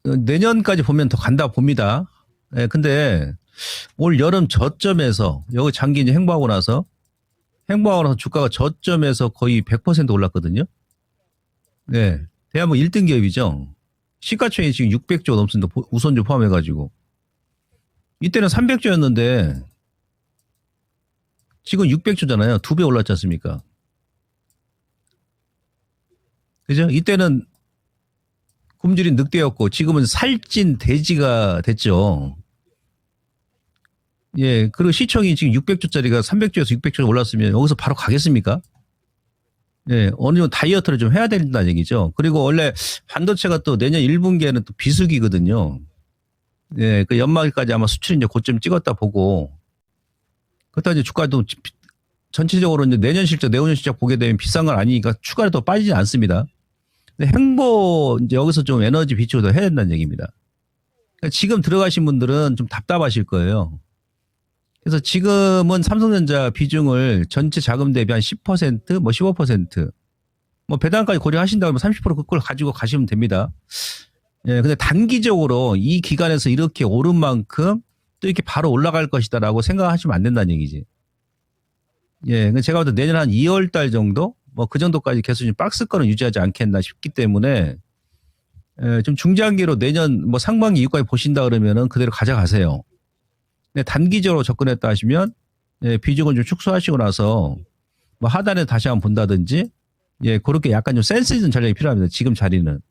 내년까지 보면 더 간다 봅니다. 예, 근데 올 여름 저점에서 여기 장기 이제 행보하고 나서 주가가 저점에서 거의 100% 올랐거든요. 네. 대한민국 1등 기업이죠. 시가총액이 지금 600조 넘습니다. 우선주 포함해가지고. 이때는 300조였는데 지금 600조잖아요. 2배 올랐지 않습니까? 그죠? 이때는 굶주린 늑대였고 지금은 살찐 돼지가 됐죠. 예, 그리고 시총이 지금 600조짜리가 300조에서 600조 올랐으면 여기서 바로 가겠습니까? 예, 어느 정도 다이어트를 좀 해야 된다는 얘기죠. 그리고 원래 반도체가 또 내년 1분기에는 또 비수기거든요. 예, 그 연말까지 아마 수출이 이제 고점 찍었다 보고, 그렇다 이제 주가도 전체적으로 이제 내년 실적, 내후년 실적 보게 되면 비싼 건 아니니까 추가로 더 빠지지 않습니다. 근데 이제 여기서 좀 에너지 비축을 더 해야 된다는 얘기입니다. 그러니까 지금 들어가신 분들은 좀 답답하실 거예요. 그래서 지금은 삼성전자 비중을 전체 자금 대비 한 10%, 15%, 배당까지 고려하신다면 30% 그걸 가지고 가시면 됩니다. 예, 근데 단기적으로 이 기간에서 이렇게 오른 만큼 또 이렇게 바로 올라갈 것이다라고 생각하시면 안 된다는 얘기지. 예, 제가 볼 때 내년 한 2월 달 정도? 그 정도까지 계속 좀 박스권을 유지하지 않겠나 싶기 때문에, 좀 중장기로 내년 상반기 이후까지 보신다 그러면은 그대로 가져가세요. 근데 단기적으로 접근했다 하시면, 비중을 좀 축소하시고 나서, 하단에 다시 한번 본다든지, 그렇게 약간 좀 센스 있는 전략이 필요합니다. 지금 자리는.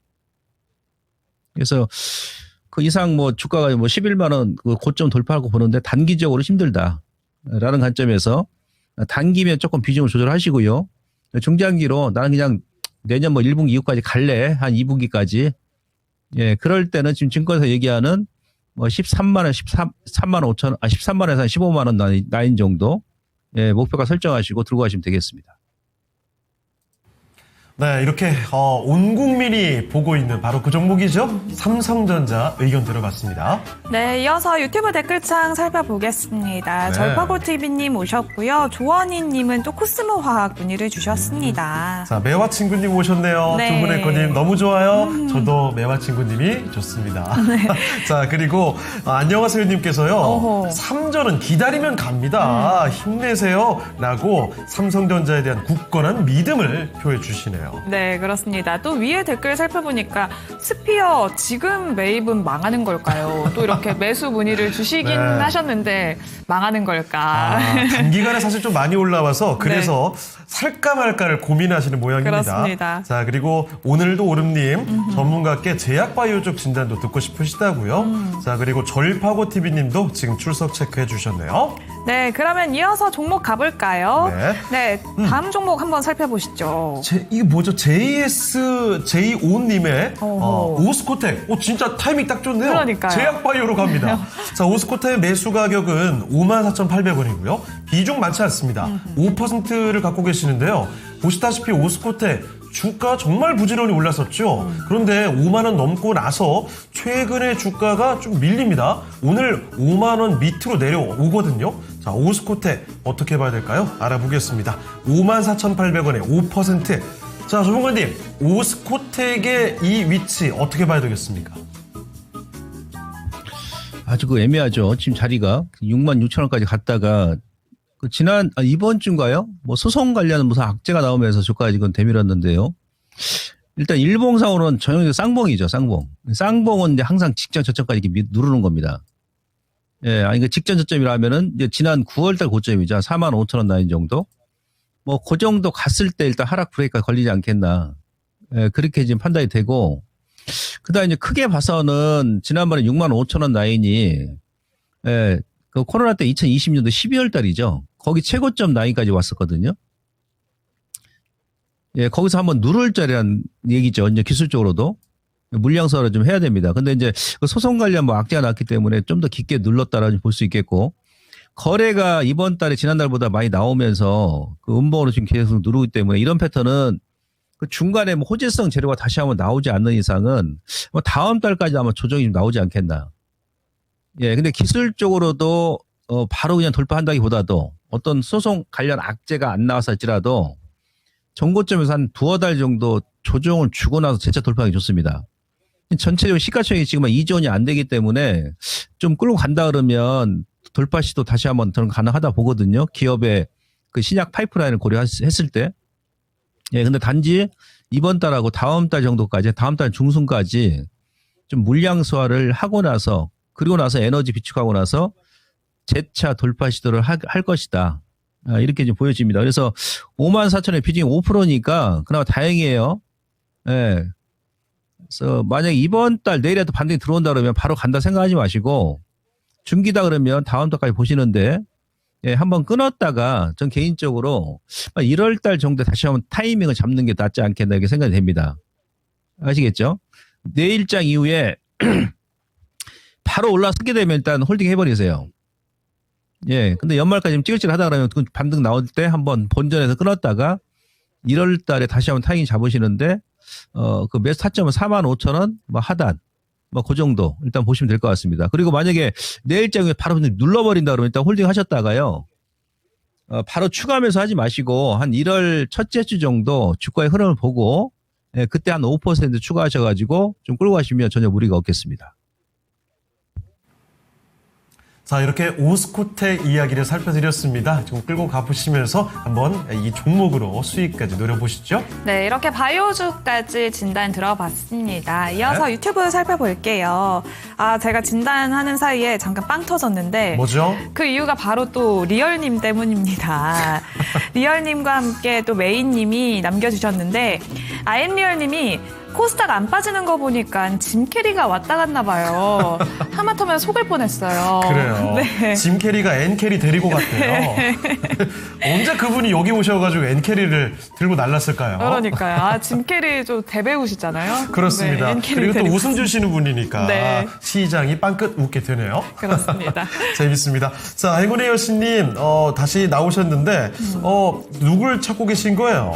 그래서 그 이상 주가가 11만 원 그 고점 돌파하고 보는데 단기적으로 힘들다라는 관점에서 단기면 조금 비중을 조절하시고요. 중장기로 나는 그냥 내년 뭐 1분기 이후까지 갈래. 한 2분기까지. 예, 그럴 때는 지금 증권에서 얘기하는 뭐 13만 원, 13만 5천, 13만 원에서 한 15만 원 라인 정도. 예, 목표가 설정하시고 들고 가시면 되겠습니다. 네, 이렇게 온 국민이 보고 있는 바로 그 종목이죠. 삼성전자 의견 들어봤습니다. 네, 이어서 유튜브 댓글창 살펴보겠습니다. 네. 절파고TV님 오셨고요. 조원희님은 또 코스모화학 문의를 주셨습니다. 자, 매화 친구님 오셨네요. 네. 두 분의 거님 너무 좋아요. 저도 매화 친구님이 좋습니다. 자, 그리고 안녕하세요 님께서요. 어허. 삼전은 기다리면 갑니다. 힘내세요. 라고 삼성전자에 대한 굳건한 믿음을 표해 주시네요. 네, 그렇습니다. 또 위에 댓글 살펴보니까 스피어 지금 매입은 망하는 걸까요? 또 이렇게 매수 문의를 주시긴 네. 하셨는데 망하는 걸까? 단기간에 사실 좀 많이 올라와서 그래서 살까 말까를 고민하시는 모양입니다. 그렇습니다. 자, 그리고 오늘도 오름님 전문가께 제약바이오 쪽 진단도 듣고 싶으시다고요. 자, 그리고 절파고TV님도 지금 출석 체크해 주셨네요. 네, 그러면 이어서 종목 가볼까요? 네. 다음 종목 한번 살펴보시죠. 이게 뭐죠? JSJ5님의 어허. 오스코텍. 진짜 타이밍 딱 좋네요. 그러니까요. 제약바이오로 갑니다. 자, 오스코텍 매수 가격은 54,800원이고요. 비중 많지 않습니다. 5%를 갖고 계시는데요. 보시다시피 오스코텍 주가 정말 부지런히 올랐었죠. 그런데 5만 원 넘고 나서 최근에 주가가 좀 밀립니다. 오늘 5만 원 밑으로 내려오거든요. 자, 오스코텍 어떻게 봐야 될까요? 알아보겠습니다. 54,800원에 5%. 자, 조봉관님, 오스코텍의 이 위치 어떻게 봐야 되겠습니까? 아주 애매하죠. 지금 자리가 6만 6천 원까지 갔다가 이번 주인가요? 뭐 소송 관련 무슨 악재가 나오면서 주가가 지금 대밀었는데요. 일단 일봉상으로는 전형적인 쌍봉이죠, 쌍봉. 쌍봉은 이제 항상 직전 저점까지 이렇게 누르는 겁니다. 예, 아니, 그 직전 저점이라면은 이제 지난 9월달 고점이죠. 4만 5천 원 라인 정도. 뭐, 그 정도 갔을 때 일단 하락 브레이크가 걸리지 않겠나. 예, 그렇게 지금 판단이 되고. 그 다음에 이제 크게 봐서는 지난번에 6만 5천 원 라인이, 예, 그 코로나 때 2020년도 12월 달이죠. 거기 최고점 라인까지 왔었거든요. 예, 거기서 한번 누를 자리란 얘기죠. 이제 기술적으로도. 물량서를 좀 해야 됩니다. 근데 이제 그 소송 관련 뭐 악재가 났기 때문에 좀 더 깊게 눌렀다라고 볼 수 있겠고, 거래가 이번 달에 지난달보다 많이 나오면서 그 음봉으로 지금 계속 누르기 때문에 이런 패턴은 그 중간에 뭐 호재성 재료가 다시 한번 나오지 않는 이상은 뭐 다음 달까지 아마 조정이 좀 나오지 않겠나. 예, 근데 기술적으로도 바로 그냥 돌파한다기보다도 어떤 소송 관련 악재가 안 나왔을지라도 정고점에서 한 두어 달 정도 조정을 주고 나서 재차 돌파하기 좋습니다. 전체적으로 시가총액이 지금 2조 원이 안 되기 때문에 좀 끌고 간다 그러면 돌파 시도 다시 한번 저는 가능하다 보거든요. 기업의 그 신약 파이프라인을 고려했을 때. 예, 근데 단지 이번 달하고 다음 달 정도까지, 다음 달 중순까지 좀 물량 소화를 하고 나서, 그리고 나서 에너지 비축하고 나서 재차 돌파 시도를 할 것이다. 이렇게 좀 보여집니다. 그래서 54,000원의 비중이 5%니까 그나마 다행이에요. 예. 그래서 만약에 이번 달 내일에도 반등이 들어온다 그러면 바로 간다 생각하지 마시고, 중기다 그러면 다음 달까지 보시는데, 예, 한번 끊었다가 전 개인적으로 1월 달 정도에 다시 한번 타이밍을 잡는 게 낫지 않겠나 이렇게 생각이 됩니다. 아시겠죠? 내일장 이후에 바로 올라서게 되면 일단 홀딩 해버리세요. 예, 근데 연말까지 좀 찌글찌글 하다 그러면 그 반등 나올 때 한번 본전에서 끊었다가 1월 달에 다시 한번 타이밍 잡으시는데, 그 매수 타점은 45,000원, 뭐 하단, 뭐 그 정도 일단 보시면 될 것 같습니다. 그리고 만약에 내일장에 바로 눌러버린다 그러면 일단 홀딩 하셨다가요, 바로 추가 매수 하지 마시고 한 1월 첫째 주 정도 주가의 흐름을 보고, 예, 그때 한 5% 추가하셔가지고 좀 끌고 가시면 전혀 무리가 없겠습니다. 자, 이렇게 오스코텍 이야기를 살펴드렸습니다. 좀 끌고 가보시면서 한번 이 종목으로 수익까지 노려보시죠. 네, 이렇게 바이오주까지 진단 들어봤습니다. 이어서 네. 유튜브 살펴볼게요. 제가 진단하는 사이에 잠깐 빵 터졌는데 뭐죠? 그 이유가 바로 또 리얼님 때문입니다. 리얼님과 함께 또 메인님이 남겨주셨는데 아엠리얼님이 코스닥 안 빠지는 거 보니까 짐 캐리가 왔다 갔나 봐요. 하마터면 속을 뻔했어요. 그래요. 네. 짐 캐리가 엔 캐리 데리고 갔대요. 언제 그분이 여기 오셔가지고 엔 캐리를 들고 날랐을까요? 그러니까요. 아, 짐 캐리 좀 대배우시잖아요. 그렇습니다. 네, 엔 캐리 그리고 또 데리고 웃음 주시는 분이니까 네. 시장이 빵긋 웃게 되네요. 그렇습니다. 재밌습니다. 자, 행운의 여신님 다시 나오셨는데 누굴 찾고 계신 거예요?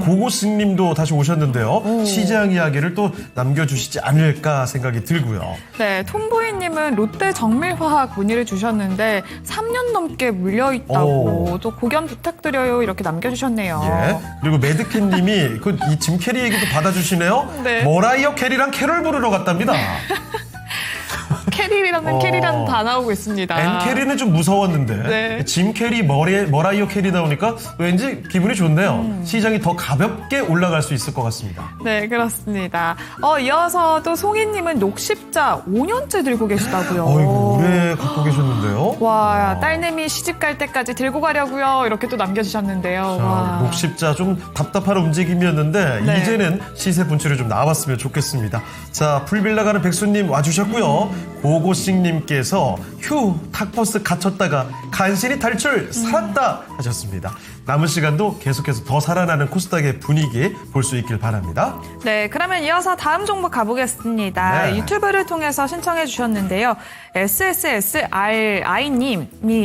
고고승님도 다시 오셨는데요. 시장 이야기를 또 남겨주시지 않을까 생각이 들고요. 네, 톰보이님은 롯데 정밀화학 문의를 주셨는데 3년 넘게 물려있다고 또 고견 부탁드려요 이렇게 남겨주셨네요. 예. 그리고 매드캣님이 이 짐 캐리 얘기도 받아주시네요. 네. 머라이어 캐리랑 캐롤 부르러 갔답니다. 캐리라는 캐리라는 다 나오고 있습니다. 앤 캐리는 좀 무서웠는데 네. 짐 캐리, 머라이어 캐리 나오니까 왠지 기분이 좋네요. 시장이 더 가볍게 올라갈 수 있을 것 같습니다. 네, 그렇습니다. 이어서 또 송이님은 녹십자 5년째 들고 계시다고요. 어이구, 오래 갖고 계셨는데요. 와, 딸내미 시집 갈 때까지 들고 가려고요. 이렇게 또 남겨주셨는데요. 자, 와. 녹십자 좀 답답한 움직임이었는데 네. 이제는 시세 분출이 좀 나왔으면 좋겠습니다. 자, 풀빌라 가는 백수님 와주셨고요. 고고싱님께서 휴 탁버스 갇혔다가 간신히 탈출 살았다 하셨습니다. 남은 시간도 계속해서 더 살아나는 코스닥의 분위기 볼 수 있길 바랍니다. 네, 그러면 이어서 다음 종목 가보겠습니다. 네. 유튜브를 통해서 신청해 주셨는데요. SSSRI님이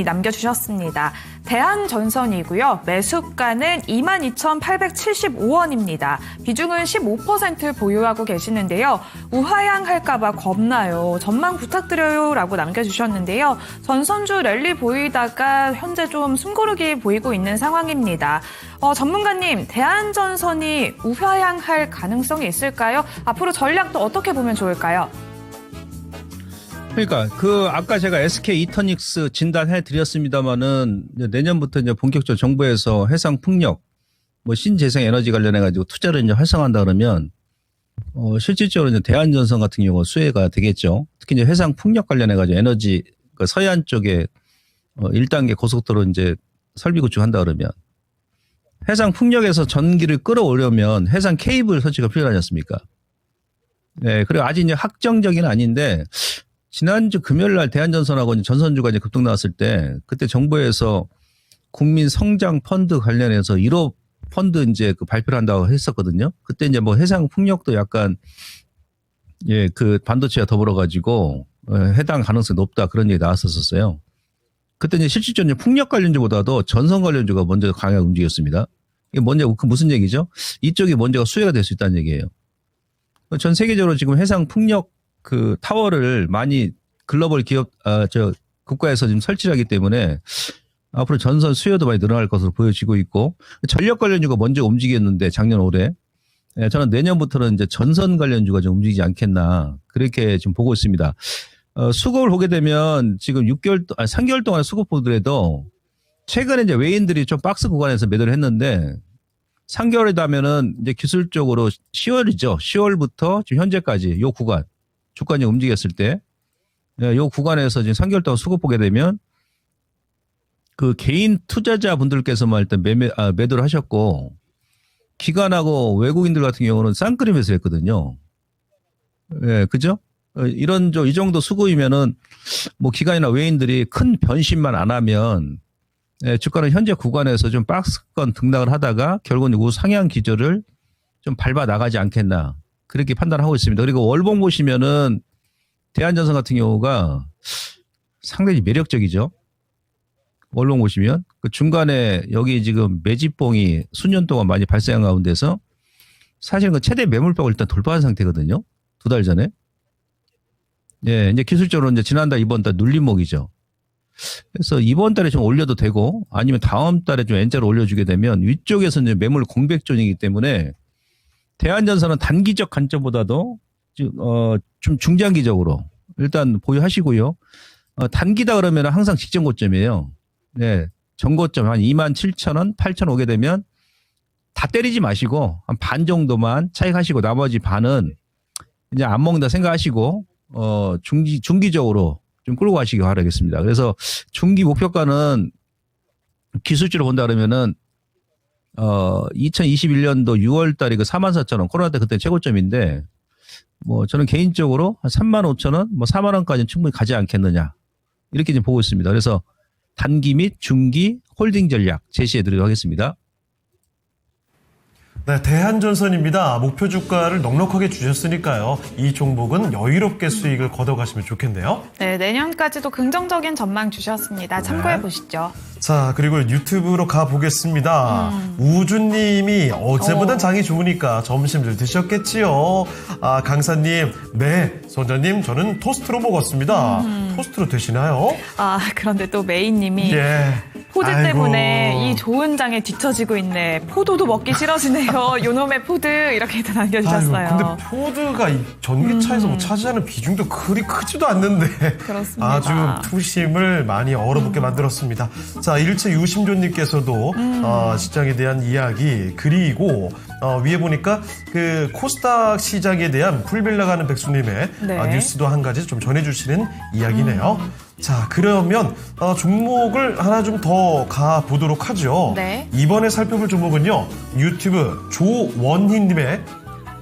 남겨주셨습니다. 대한전선이고요. 매수가는 22,875원입니다. 비중은 15% 보유하고 계시는데요. 우하향할까봐 겁나요. 전망 부탁드려요 라고 남겨주셨는데요. 전선주 랠리 보이다가 현재 좀 숨고르기 보이고 있는 상황입니다. 전문가님, 대한전선이 우하향할 가능성이 있을까요? 앞으로 전략도 어떻게 보면 좋을까요? 그러니까 아까 제가 SK 이터닉스 진단해 드렸습니다마는 내년부터 이제 본격적으로 정부에서 해상 풍력, 신재생 에너지 관련해 가지고 투자를 이제 활성화한다 그러면 실질적으로 이제 대한전선 같은 경우 수혜가 되겠죠. 특히 이제 해상 풍력 관련해 가지고 에너지 서해안 쪽에 1단계 고속도로 이제 설비 구축한다 그러면 해상 풍력에서 전기를 끌어오려면 해상 케이블 설치가 필요하지 않습니까? 네, 그리고 아직 이제 확정적인 아닌데 지난주 금요일 날 대한전선하고 전선주가 이제 급등 나왔을 때 그때 정부에서 국민 성장 펀드 관련해서 1호 펀드 이제 발표를 한다고 했었거든요. 그때 이제 해상 풍력도 약간 반도체와 더불어 가지고 해당 가능성이 높다 그런 얘기 나왔었어요. 그때 이제 실질적으로 풍력 관련주보다도 전선 관련주가 먼저 강하게 움직였습니다. 이게 무슨 얘기죠? 이쪽이 먼저가 수혜가 될 수 있다는 얘기예요. 전 세계적으로 지금 해상 풍력 타워를 많이 글로벌 기업, 국가에서 지금 설치를 하기 때문에 앞으로 전선 수요도 많이 늘어날 것으로 보여지고 있고 전력 관련주가 먼저 움직였는데 작년 올해 저는 내년부터는 이제 전선 관련주가 좀 움직이지 않겠나 그렇게 지금 보고 있습니다. 수급을 보게 되면 지금 3개월 동안의 수급 보더라도 최근에 이제 외인들이 좀 박스 구간에서 매도를 했는데 3개월이다 하면은 이제 기술적으로 10월이죠. 10월부터 지금 현재까지 요 구간 주가가 움직였을 때, 요 구간에서 지금 3개월 동안 수급 보게 되면 개인 투자자 분들께서만 일단 매도를 하셨고, 기관하고 외국인들 같은 경우는 쌍끌이 매수를 했거든요. 예, 그죠? 이 정도 수급이면은 기관이나 외인들이 큰 변심만 안 하면 주가는 현재 구간에서 좀 박스권 등락을 하다가 결국은 상향 기조를 좀 밟아 나가지 않겠나. 그렇게 판단하고 있습니다. 그리고 월봉 보시면은 대한전선 같은 경우가 상당히 매력적이죠. 월봉 보시면 중간에 여기 지금 매집봉이 수년 동안 많이 발생한 가운데서 사실은 최대 매물벽을 일단 돌파한 상태거든요. 2달 전에. 예, 이제 기술적으로 이제 지난달 이번 달 눌림목이죠. 그래서 이번 달에 좀 올려도 되고 아니면 다음 달에 좀 N자로 올려주게 되면 위쪽에서 이제 매물 공백존이기 때문에 대한전선은 단기적 관점보다도 좀 중장기적으로 일단 보유하시고요. 단기다 그러면 항상 직전 고점이에요. 네, 전고점 한 27,000원, 8,000원 오게 되면 다 때리지 마시고 한 반 정도만 차익하시고 나머지 반은 이제 안 먹는다 생각하시고 중기적으로 좀 끌고 가시기 바라겠습니다. 그래서 중기 목표가는 기술주로 본다 그러면은 2021년도 6월 달에 그 44,000원, 코로나 때 그때 최고점인데, 뭐 저는 개인적으로 한 35,000원, 뭐 4만원까지는 충분히 가지 않겠느냐. 이렇게 좀 보고 있습니다. 그래서 단기 및 중기 홀딩 전략 제시해 드리도록 하겠습니다. 네, 대한전선입니다. 목표 주가를 넉넉하게 주셨으니까요. 이 종목은 여유롭게 수익을 걷어가시면 좋겠네요. 네, 내년까지도 긍정적인 전망 주셨습니다. 참고해 보시죠. 자, 그리고 유튜브로 가보겠습니다. 우주님이 어제보단 장이 좋으니까 점심들 드셨겠지요. 아, 강사님, 네, 선자님, 저는 토스트로 먹었습니다. 토스트로 드시나요? 아, 그런데 또 메이님이 예. 포드 아이고. 때문에 이 좋은 장에 뒤처지고 있네. 포도도 먹기 싫어지네요. 요놈의 포드 이렇게 남겨주셨어요. 아이고, 근데 포드가 이 전기차에서 뭐 차지하는 비중도 그리 크지도 않는데 그렇습니다. 아주 투심을 많이 얼어붙게 만들었습니다. 자, 일체 유심조님께서도 시장에 대한 이야기 그리고 위에 보니까 그 코스닥 시장에 대한 풀빌라가는 백수님의 네. 뉴스도 한 가지 좀 전해주시는 이야기네요. 자, 그러면 종목을 하나 좀 더 가보도록 하죠. 네. 이번에 살펴볼 종목은요. 유튜브 조원희님의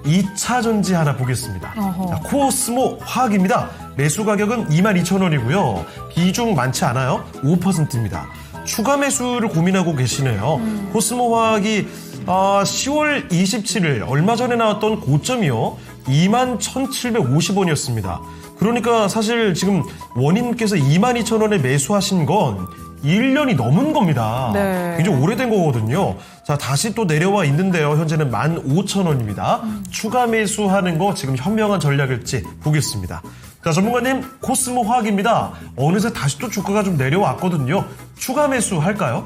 2차 전지 하나 보겠습니다. 자, 코스모 화학입니다. 매수 가격은 22,000원이고요. 비중 많지 않아요. 5%입니다. 추가 매수를 고민하고 계시네요. 코스모 화학이 10월 27일 얼마 전에 나왔던 고점이요. 21,750원이었습니다. 그러니까 사실 지금 원인께서 22,000원에 매수하신 건 1년이 넘은 겁니다. 네. 굉장히 오래된 거거든요. 자, 다시 또 내려와 있는데요. 현재는 15,000원입니다. 추가 매수하는 거 지금 현명한 전략일지 보겠습니다. 자, 전문가님, 코스모 화학입니다. 어느새 다시 또 주가가 좀 내려왔거든요. 추가 매수 할까요?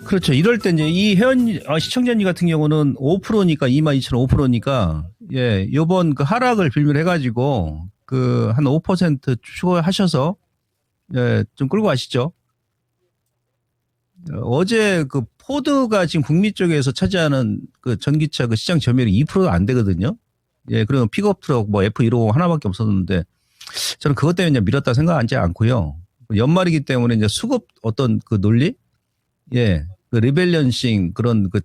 그렇죠. 이럴 때 이제 이 시청자님 같은 경우는 5%니까 22,000원 5%니까 예, 요번 그 하락을 빌미로 해가지고 그 한 5% 추가하셔서 예, 좀 끌고 가시죠. 어제 그 포드가 지금 북미 쪽에서 차지하는 그 전기차 그 시장 점유율이 2%가 안 되거든요. 예, 그리고 픽업 트럭 뭐 F150 하나밖에 없었는데 저는 그것 때문에 이제 밀었다 생각하지 않고요. 연말이기 때문에 이제 수급 어떤 그 논리? 예, 그 리밸런싱 그런 그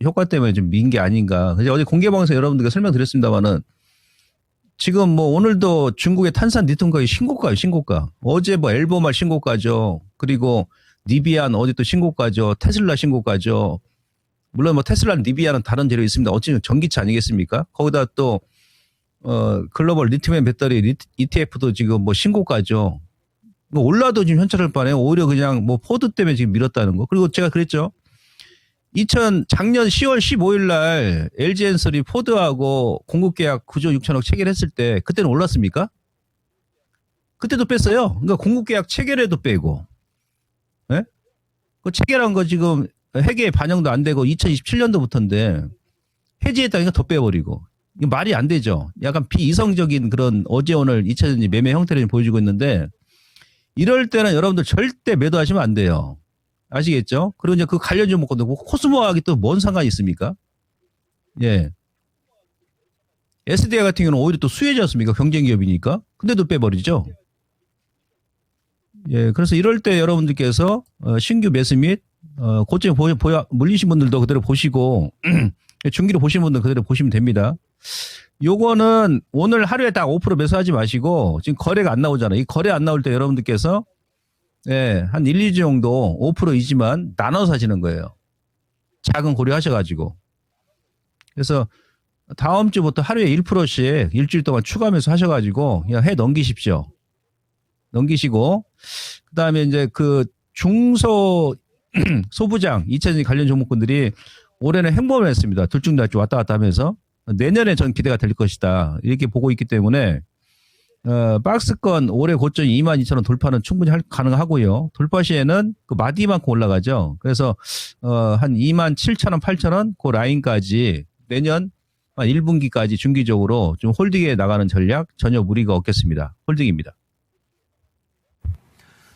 효과 때문에 좀 민 게 아닌가. 그래서 어제 공개방송에서 여러분들께 설명드렸습니다만은 지금 뭐 오늘도 중국의 탄산 리튬 가격이 신고가예요, 신고가. 어제 뭐 엘보말 신고가죠. 그리고 니비안 어제 또 신고가죠. 테슬라 신고가죠. 물론 뭐 테슬라는 니비안은 다른 재료 있습니다. 어찌든 전기차 아니겠습니까? 거기다 또 글로벌 리튬 배터리 ETF도 지금 뭐 신고가죠. 뭐 올라도 지금 현찰할 바에 오히려 그냥 뭐 포드 때문에 지금 밀었다는 거. 그리고 제가 그랬죠. 작년 10월 15일 날 LG엔솔이 포드하고 공급계약 9조 6천억 체결했을 때 그때는 올랐습니까? 그때도 뺐어요. 그러니까 공급계약 체결에도 빼고. 예? 그 체결한 거 지금 회계에 반영도 안 되고 2027년도부터인데 해지했다니까 더 빼버리고. 이거 말이 안 되죠. 약간 비이성적인 그런 어제 오늘 2차전지 매매 형태를 보여주고 있는데 이럴 때는 여러분들 절대 매도하시면 안 돼요. 아시겠죠? 그리고 이제 그 관련 종목도 코스모화학이 또 뭔 상관이 있습니까? 예. SDI 같은 경우는 오히려 또 수혜자였습니까? 경쟁 기업이니까. 근데도 빼버리죠. 예. 그래서 이럴 때 여러분들께서 신규 매수 및 고점에 물리신 분들도 그대로 보시고 중기로 보시는 분들 그대로 보시면 됩니다. 요거는 오늘 하루에 딱 5% 매수하지 마시고 지금 거래가 안 나오잖아요. 이 거래 안 나올 때 여러분들께서 예, 한 1, 2주 정도 5%이지만 나눠서 하시는 거예요. 자금 고려하셔가지고. 그래서 다음 주부터 하루에 1%씩 일주일 동안 추가 매수 하셔가지고 그냥 해 넘기십시오. 넘기시고 그 다음에 이제 그 중소 소부장 2차전지 관련 종목군들이 올해는 행보를 했습니다. 둘 중 다 왔다 갔다 하면서 내년에 전 기대가 될 것이다. 이렇게 보고 있기 때문에 박스권 올해 고점 22,000원 돌파는 충분히 가능하고요. 돌파 시에는 그 마디만큼 올라가죠. 그래서 한 27,000원, 8,000원 그 라인까지 내년 한 1분기까지 중기적으로 좀 홀딩에 나가는 전략 전혀 무리가 없겠습니다. 홀딩입니다.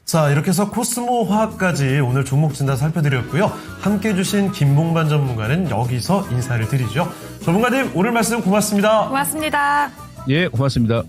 자, 이렇게 해서 코스모 화학까지 오늘 종목 진단 살펴드렸고요. 함께 해주신 김봉반 전문가는 여기서 인사를 드리죠. 전문가님, 오늘 말씀 고맙습니다. 고맙습니다. 예, 고맙습니다.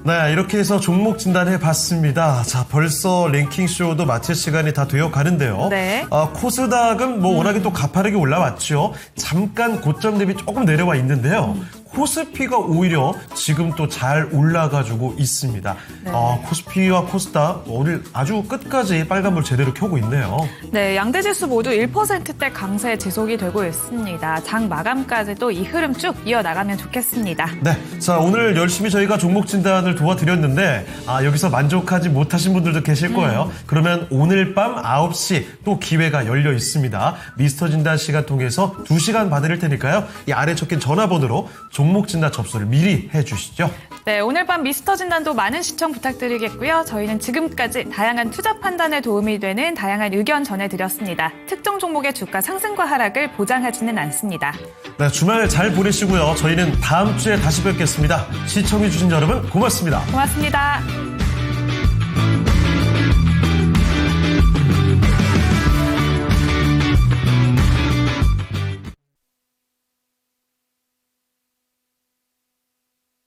네, 이렇게 해서 종목 진단해봤습니다. 자, 벌써 랭킹쇼도 마칠 시간이 다 되어 가는데요. 네. 코스닥은 뭐 워낙에 또 가파르게 올라왔죠. 잠깐 고점 대비 조금 내려와 있는데요. 코스피가 오히려 지금 또 잘 올라가지고 있습니다. 네. 코스피와 코스닥 오늘 아주 끝까지 빨간불 제대로 켜고 있네요. 네, 양대 지수 모두 1%대 강세 지속이 되고 있습니다. 장 마감까지도 이 흐름 쭉 이어나가면 좋겠습니다. 네, 자 오늘 열심히 저희가 종목 진단을 도와드렸는데 여기서 만족하지 못하신 분들도 계실 거예요. 그러면 오늘 밤 9시 또 기회가 열려 있습니다. 미스터 진단 시간 통해서 2시간 받을 테니까요. 이 아래 적힌 전화번호로 종목 진단 접수를 미리 해주시죠. 네, 오늘 밤 미스터 진단도 많은 시청 부탁드리겠고요. 저희는 지금까지 다양한 투자 판단에 도움이 되는 다양한 의견 전해드렸습니다. 특정 종목의 주가 상승과 하락을 보장하지는 않습니다. 네, 주말 잘 보내시고요. 저희는 다음 주에 다시 뵙겠습니다. 시청해주신 여러분 고맙습니다. 고맙습니다.